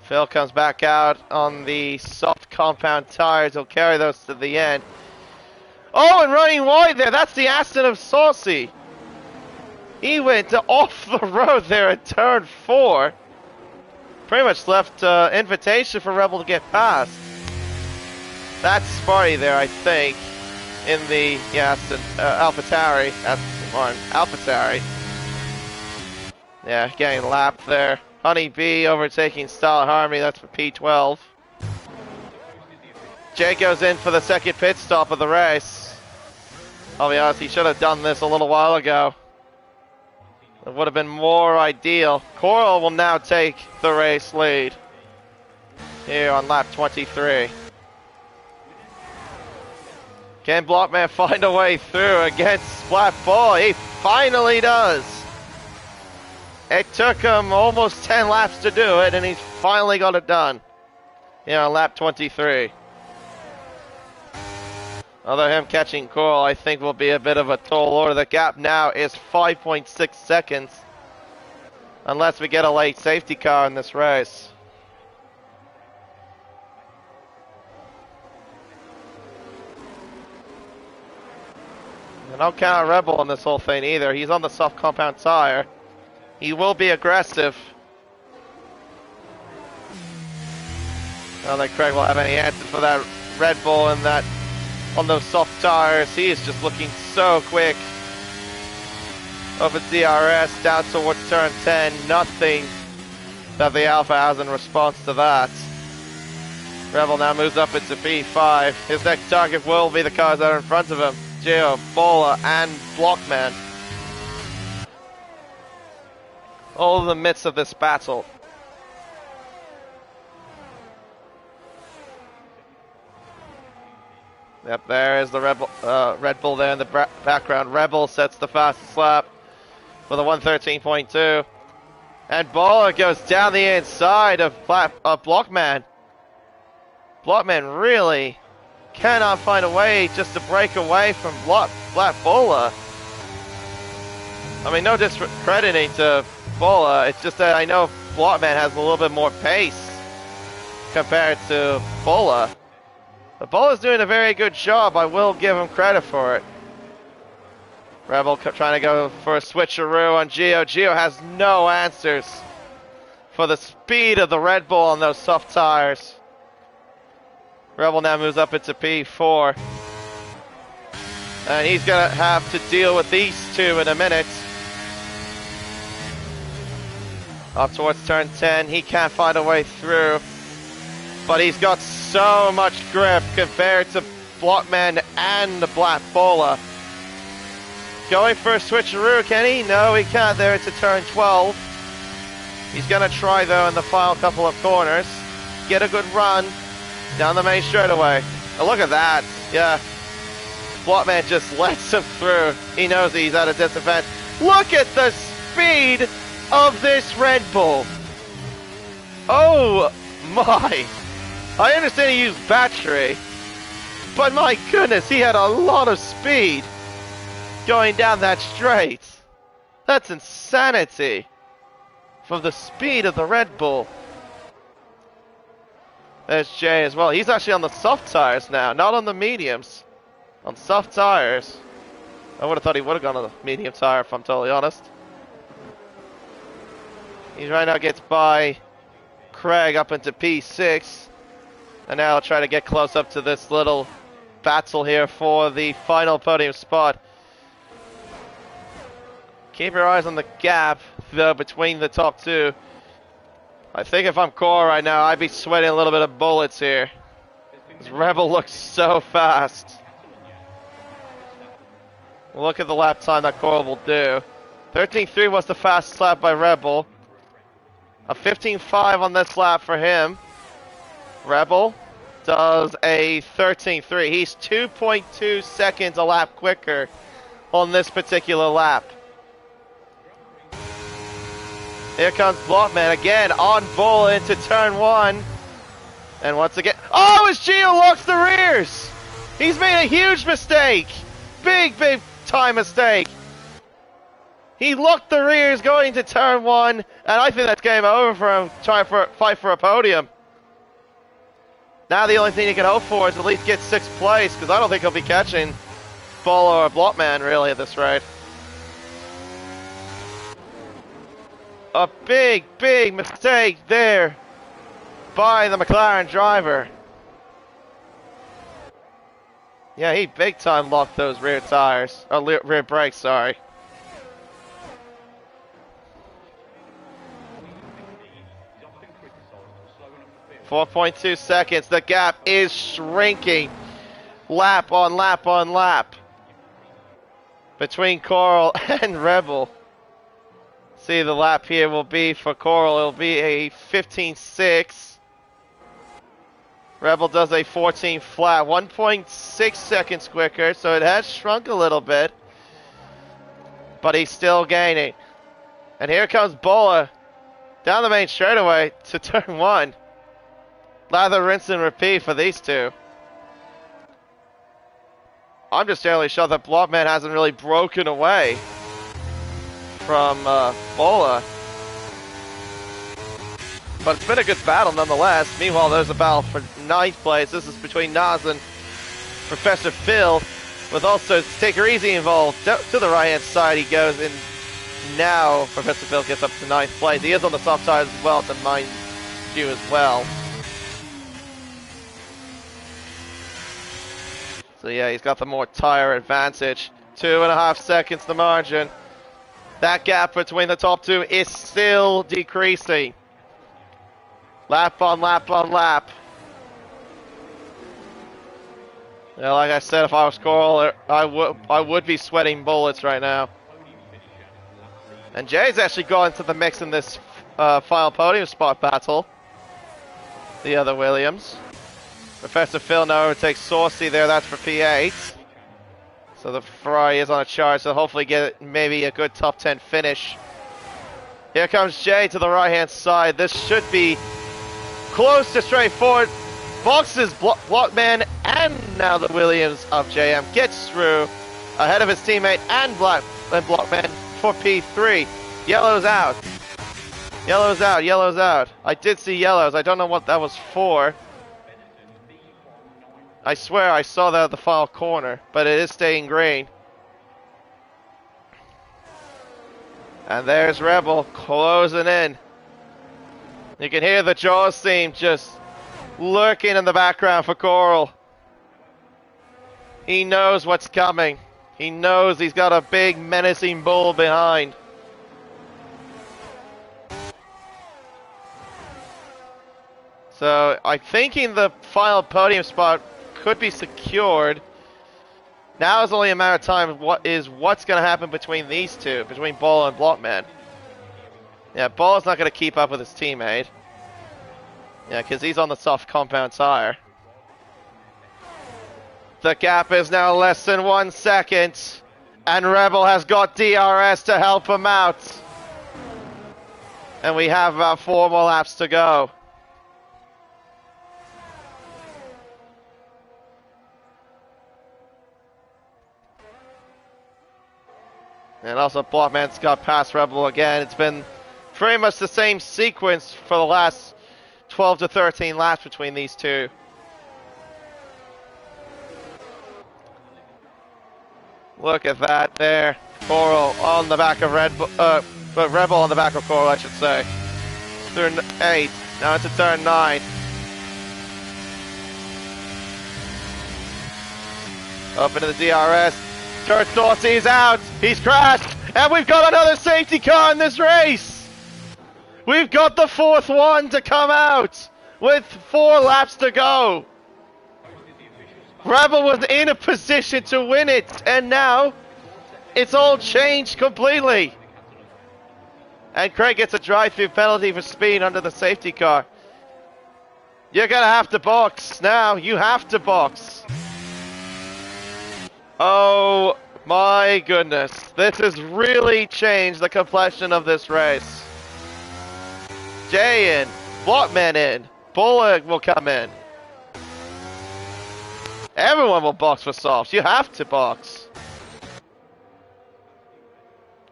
Phil comes back out on the soft compound tires. He'll carry those to the end. Oh, and running wide there. That's the Aston of Saucy. He went off the road there at turn 4. Pretty much left invitation for Rebel to get past. That's Sparty there, I think, in the Aston AlphaTauri. Aston Martin AlphaTauri. Yeah, getting lapped there. Honey Bee overtaking Style Harmony. That's for P12. Jay goes in for the second pit stop of the race. I'll be honest, he should have done this a little while ago. It would have been more ideal. Coral will now take the race lead here on lap 23. Can Blockman find a way through against Black Bull? He finally does. It took him almost 10 laps to do it, and he's finally got it done here on lap 23. Although him catching Coral, I think, will be a bit of a tall order. The gap now is 5.6 seconds. Unless we get a late safety car in this race. And don't count Rebel on this whole thing either. He's on the soft compound tire. He will be aggressive. I don't think Craig will have any answer for that Red Bull and that on those soft tires. He is just looking so quick. Over DRS down towards turn 10. Nothing that the Alpha has in response to that. Rebel now moves up into P5. His next target will be the cars that are in front of him. Gio, Bola, and Blockman. All in the midst of this battle. Yep, there is the Red Bull there in the background. Rebel sets the fastest lap with a 1:13.2. And Bola goes down the inside of Blockman. Blockman really cannot find a way just to break away from Black Bola. I mean, no discrediting to Bola, it's just that I know Blockman has a little bit more pace compared to Bola. But Bola's doing a very good job. I will give him credit for it. Rebel trying to go for a switcheroo on Gio. Gio has no answers for the speed of the Red Bull on those soft tires. Rebel now moves up into P4. And he's going to have to deal with these two in a minute. Up towards turn 10. He can't find a way through. but he's got so much grip compared to Blockman and the Black Bowler. Going for a switcheroo, can he? No, he can't there into turn 12. He's going to try, though, in the final couple of corners. Get a good run down the main straightaway. Oh, look at that. Yeah. Blockman just lets him through. He knows he's at a disadvantage. Look at the speed of this Red Bull. Oh, my. I understand he used battery, but my goodness, he had a lot of speed going down that straight. That's insanity from the speed of the Red Bull. There's Jay as well. He's actually on the soft tires now, not on the mediums. On soft tires. I would have thought he would have gone on the medium tire, if I'm totally honest. He right now gets by Craig up into P6. And now I'll try to get close up to this little battle here for the final podium spot. Keep your eyes on the gap, though, between the top two. I think if I'm Core right now, I'd be sweating a little bit of bullets here. This Rebel looks so fast. Look at the lap time that Core will do. 13.3 was the fastest lap by Rebel. A 15.5 on this lap for him. Rebel does a 13.3. He's 2.2 seconds a lap quicker on this particular lap. Here comes Blockman again on bull into turn 1. And once again, oh, his Geo locks the rears. He's made a huge mistake. Big time mistake. He locked the rears going to turn 1, and I think that's game over for him, trying for fight for a podium. Now the only thing he can hope for is at least get 6th place, because I don't think he'll be catching Bolo or Blockman really at this rate. A big mistake there by the McLaren driver. Yeah, he big time locked those rear tires, or rear brakes, sorry. .2 seconds. The gap is shrinking. Lap on lap on lap between Coral and Rebel. See, the lap here will be for Coral. It'll be a 15.6. Rebel does a 14 flat, 1.6 seconds quicker, so it has shrunk a little bit, but he's still gaining. And here comes Bola down the main straightaway to turn 1. Lather, rinse, and repeat for these two. I'm just generally shocked that Blockman hasn't really broken away from Bola. But it's been a good battle nonetheless. Meanwhile, there's a battle for 9th place. This is between Nas and Professor Phil, with also Take Her Easy involved. To the right-hand side he goes, and now Professor Phil gets up to 9th place. He is on the soft tires as well, to mind you as well. So yeah, he's got the more tire advantage. 2.5 seconds the margin. That gap between the top two is still decreasing. Lap on lap on lap. Yeah, like I said, if I was Coral, I would be sweating bullets right now. And Jay's actually gone into the mix in this final podium spot battle. The other Williams. Professor Phil now overtakes Saucy there, that's for P8. So the Ferrari is on a charge, so hopefully get maybe a good top 10 finish. Here comes Jay to the right-hand side. This should be close to straightforward. Boxes, Blockman, and now the Williams of JM gets through ahead of his teammate and Blockman for P3. Yellow's out. Yellow's out, yellow's out. I did see yellows. I don't know what that was for. I swear I saw that at the final corner, but it is staying green. And there's Rebel closing in. You can hear the Jaws theme just lurking in the background for Coral. He knows what's coming. He knows he's got a big menacing bull behind. So I'm thinking the final podium spot could be secured. Now is only a matter of time. What's going to happen between these two, between Ball and Blockman? Yeah, Ball's not going to keep up with his teammate. Yeah, because he's on the soft compound tire. The gap is now less than 1 second, and Rebel has got DRS to help him out. And we have about 4 more laps to go. And also Blockman's got past Rebel again. It's been pretty much the same sequence for the last 12 to 13 laps between these two. Look at that there. Coral on the back of Rebel on the back of Coral, I should say. Turn 8, now into turn 9. Up into the DRS. Kurt Dorsey's out. He's crashed. And we've got another safety car in this race. We've got the 4th one to come out with 4 laps to go. Rebel was in a position to win it, and now it's all changed completely. And Craig gets a drive-through penalty for speed under the safety car. You're going to have to box now. You have to box. Oh my goodness. This has really changed the complexion of this race. Jay in, Blockman in, Bullock will come in. Everyone will box for softs. You have to box.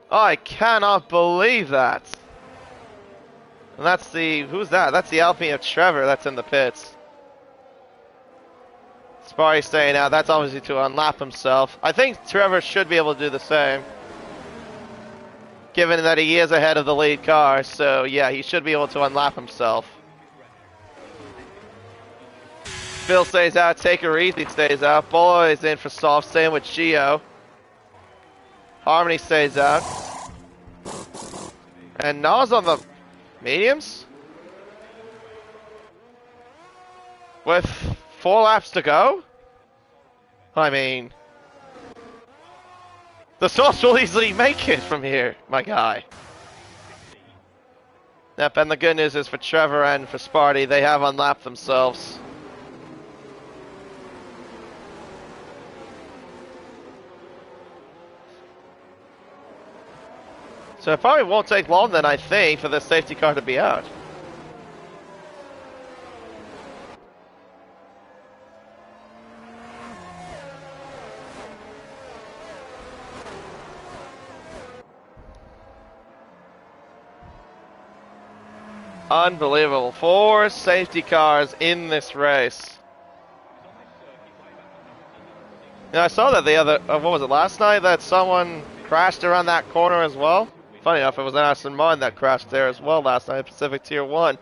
I cannot believe that. And that's the... Who's that? That's the Alpine of Trevor that's in the pits. Sparry's staying out. That's obviously to unlap himself. I think Trevor should be able to do the same. Given that he is ahead of the lead car. So, yeah, he should be able to unlap himself. Phil stays out. Taker Easy stays out. Bolo is in for soft. Staying with Gio. Harmony stays out. And Nas on the mediums? With 4 laps to go? I mean... The softs will easily make it from here, my guy. Yep, and the good news is for Trevor and for Sparty, they have unlapped themselves. So it probably won't take long then, I think, for the safety car to be out. Unbelievable. 4 safety cars in this race. Yeah, I saw that the other, what was it, last night, that someone crashed around that corner as well? Funny enough, it was an Aston Martin that crashed there as well last night, Pacific Tier 1.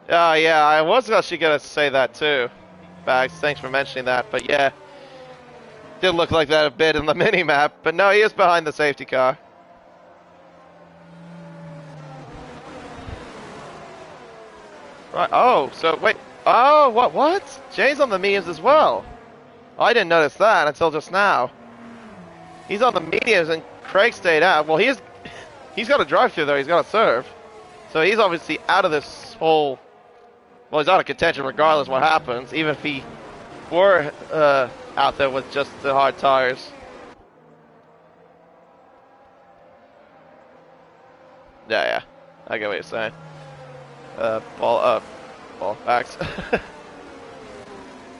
Yeah, I was actually going to say that too. Bags, thanks for mentioning that, but yeah. Did look like that a bit in the mini-map, but no, he is behind the safety car. Right, oh, so wait. Oh, what? Jay's on the mediums as well. I didn't notice that until just now. He's on the mediums and Craig stayed out. Well, he's got a drive-through though. He's got to serve. So he's obviously out of this whole... Well, he's out of contention regardless what happens, even if he were out there with just the hard tires. Yeah. I get what you're saying. Ball backs.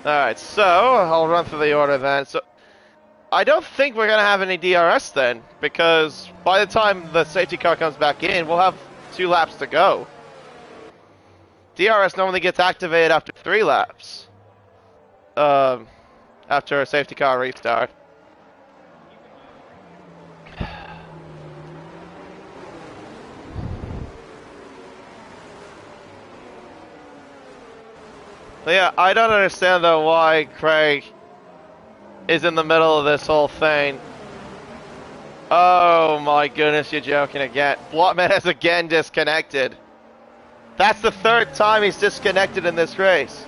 Alright, so I'll run through the order then. So I don't think we're gonna have any DRS then, because by the time the safety car comes back in, we'll have 2 laps to go. DRS normally gets activated after 3 laps. After a safety car restart. Yeah, I don't understand though why Craig is in the middle of this whole thing. Oh my goodness, you're joking again. Blockman has again disconnected. That's the third time he's disconnected in this race.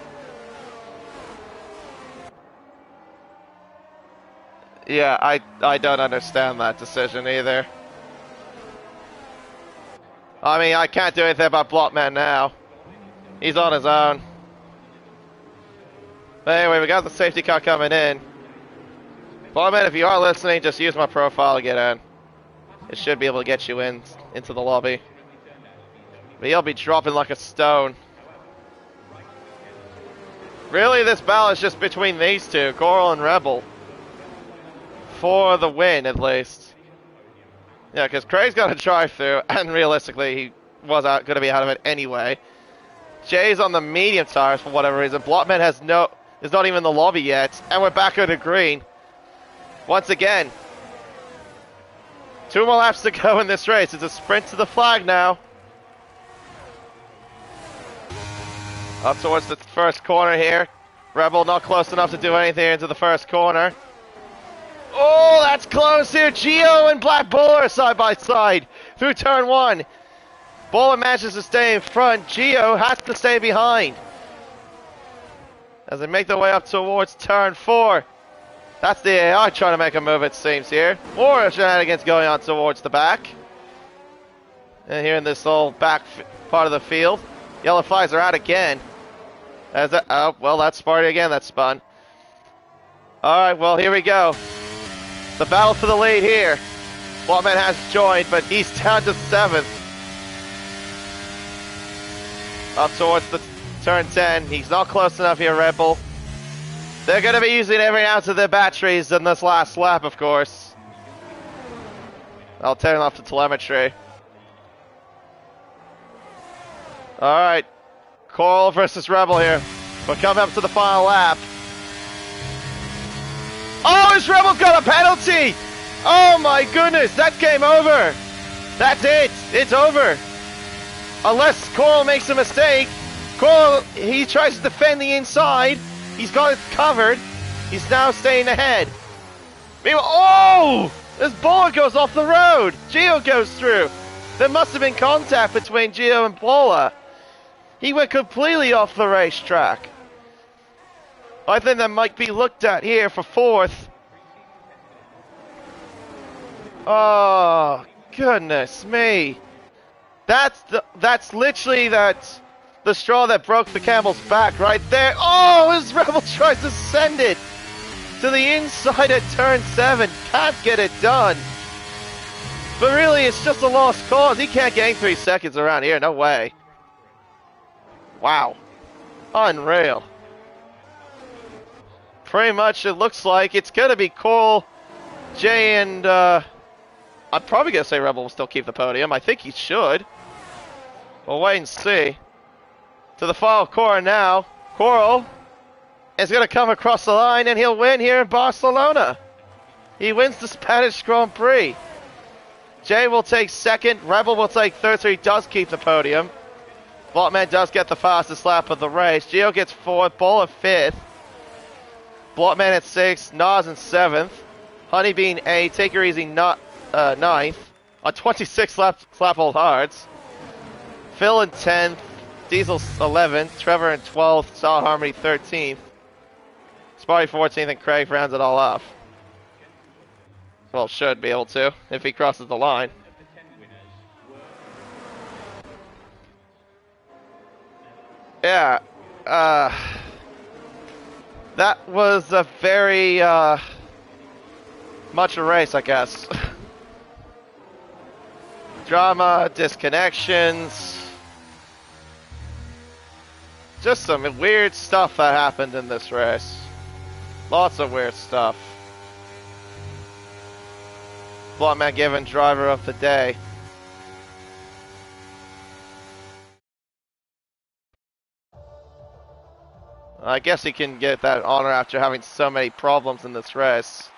Yeah, I don't understand that decision either. I mean, I can't do anything about Blockman now. He's on his own. But anyway, we got the safety car coming in. Blockman, if you are listening, just use my profile to get in. It should be able to get you into the lobby. But he'll be dropping like a stone. Really, this battle is just between these two, Coral and Rebel. For the win, at least. Yeah, because Craig's got a drive-through, and realistically, he was going to be out of it anyway. Jay's on the medium tires for whatever reason. Blockman is not even in the lobby yet, and we're back on the green. Once again. 2 more laps to go in this race. It's a sprint to the flag now. Up towards the first corner here. Rebel not close enough to do anything into the first corner. Oh, that's close here. Gio and Black Bull are side by side through turn 1. Bull manages to stay in front. Gio has to stay behind. As they make their way up towards turn 4. That's the AI trying to make a move, it seems here. More shenanigans going on towards the back. And here in this whole back part of the field. Yellow flags are out again. Oh, well, that's Sparty again. That's spun. All right, well, here we go. The battle for the lead here. Blockman has joined, but he's down to 7th. Up towards the turn 10. He's not close enough here, Rebel. They're going to be using every ounce of their batteries in this last lap, of course. I'll turn off the telemetry. All right. Coral versus Rebel here. We're coming up to the final lap. Oh, is Rebel got a penalty? Oh my goodness, that's game over. That's it. It's over. Unless Coral makes a mistake. Coral, he tries to defend the inside. He's got it covered. He's now staying ahead. Meanwhile, oh! This bullet goes off the road. Gio goes through. There must have been contact between Gio and Paula. He went completely off the racetrack. I think that might be looked at here for 4th. Oh, goodness me. That's literally the straw that broke the camel's back right there. Oh, his Rebel tries to send it to the inside at turn 7. Can't get it done. But really, it's just a lost cause. He can't gain 3 seconds around here. No way. Wow. Unreal. Pretty much it looks like it's going to be Coral, Jay, and I'm probably going to say Rebel will still keep the podium. I think he should. We'll wait and see. To the final corner now. Coral is going to come across the line and he'll win here in Barcelona. He wins the Spanish Grand Prix. Jay will take 2nd. Rebel will take 3rd, so he does keep the podium. Blockman does get the fastest lap of the race. Gio gets 4th. Bull at 5th. Blockman at 6th. Nas in 7th. Honeybee in 8th. Take Her Easy 9th. On 26 slap hold hards. Phil in 10th. Diesel 11th. Trevor in 12th. Solid Harmony 13th. Sparty 14th. And Craig rounds it all off. Well, should be able to if he crosses the line. Yeah. That was a very much a race, I guess. Drama, disconnections. Just some weird stuff that happened in this race. Lots of weird stuff. Blockman given driver of the day. I guess he can get that honor after having so many problems in this race.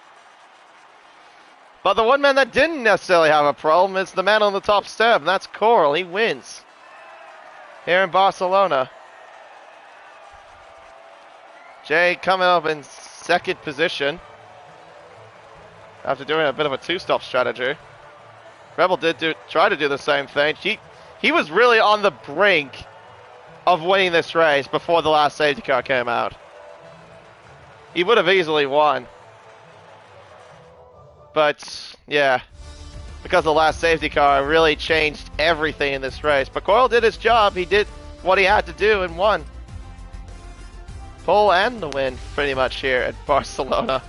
But the one man that didn't necessarily have a problem is the man on the top step, and that's Coral. He wins here in Barcelona. Jay coming up in 2nd position. after doing a bit of a two-stop strategy. Rebel did try to do the same thing. He was really on the brink of winning this race before the last safety car came out. He would have easily won. But, yeah, because the last safety car really changed everything in this race. But Coyle did his job. He did what he had to do and won. Pole and the win, pretty much, here at Barcelona.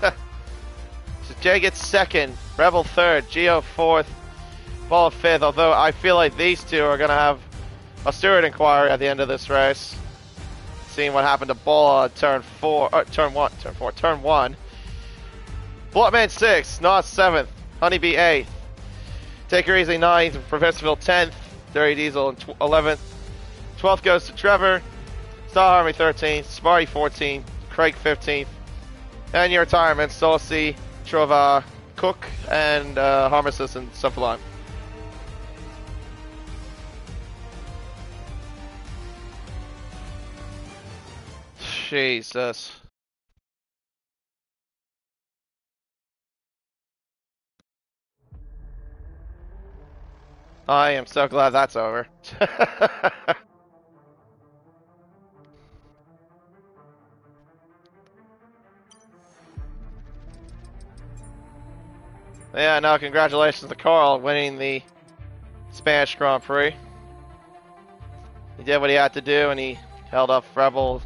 So Jay gets second, Rebel third, Geo fourth, Ball fifth, although I feel like these two are going to have a steward inquiry at the end of this race. Seeing what happened to Ball at turn one. Blockman 6th, Nos 7th, Honeybee 8th, Take Her Easy 9th, Professorville 10th, Dirty Diesel 11th, 12th goes to Trevor, Star Army 13th, Smarty 14th, Craig 15th, and your retirements, Saucy, Trova, Cook, and Harmesis and Sublime. Jesus. I am so glad that's over. Yeah, no, congratulations to Carl winning the Spanish Grand Prix. He did what he had to do, and he held off Rebel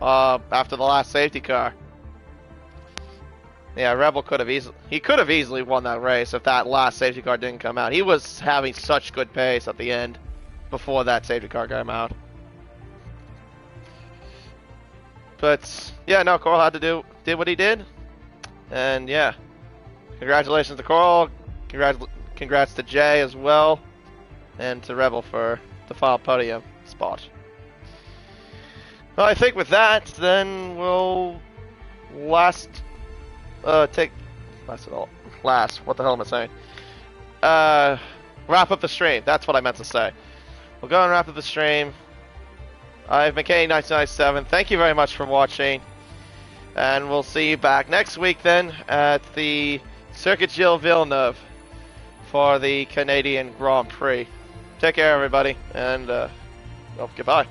after the last safety car. Yeah, Rebel could have easily won that race if that last safety car didn't come out. He was having such good pace at the end before that safety car came out. But yeah, no, Coral did what he did, and yeah, congratulations to Coral. Congrats to Jay as well, and to Rebel for the final podium spot. Well, I think with that, then we'll what the hell am I saying? Wrap up the stream. That's what I meant to say. We'll go and wrap up the stream. I've been K1997. Thank you very much for watching, and we'll see you back next week then at the Circuit Gilles Villeneuve for the Canadian Grand Prix. Take care, everybody, and well, goodbye.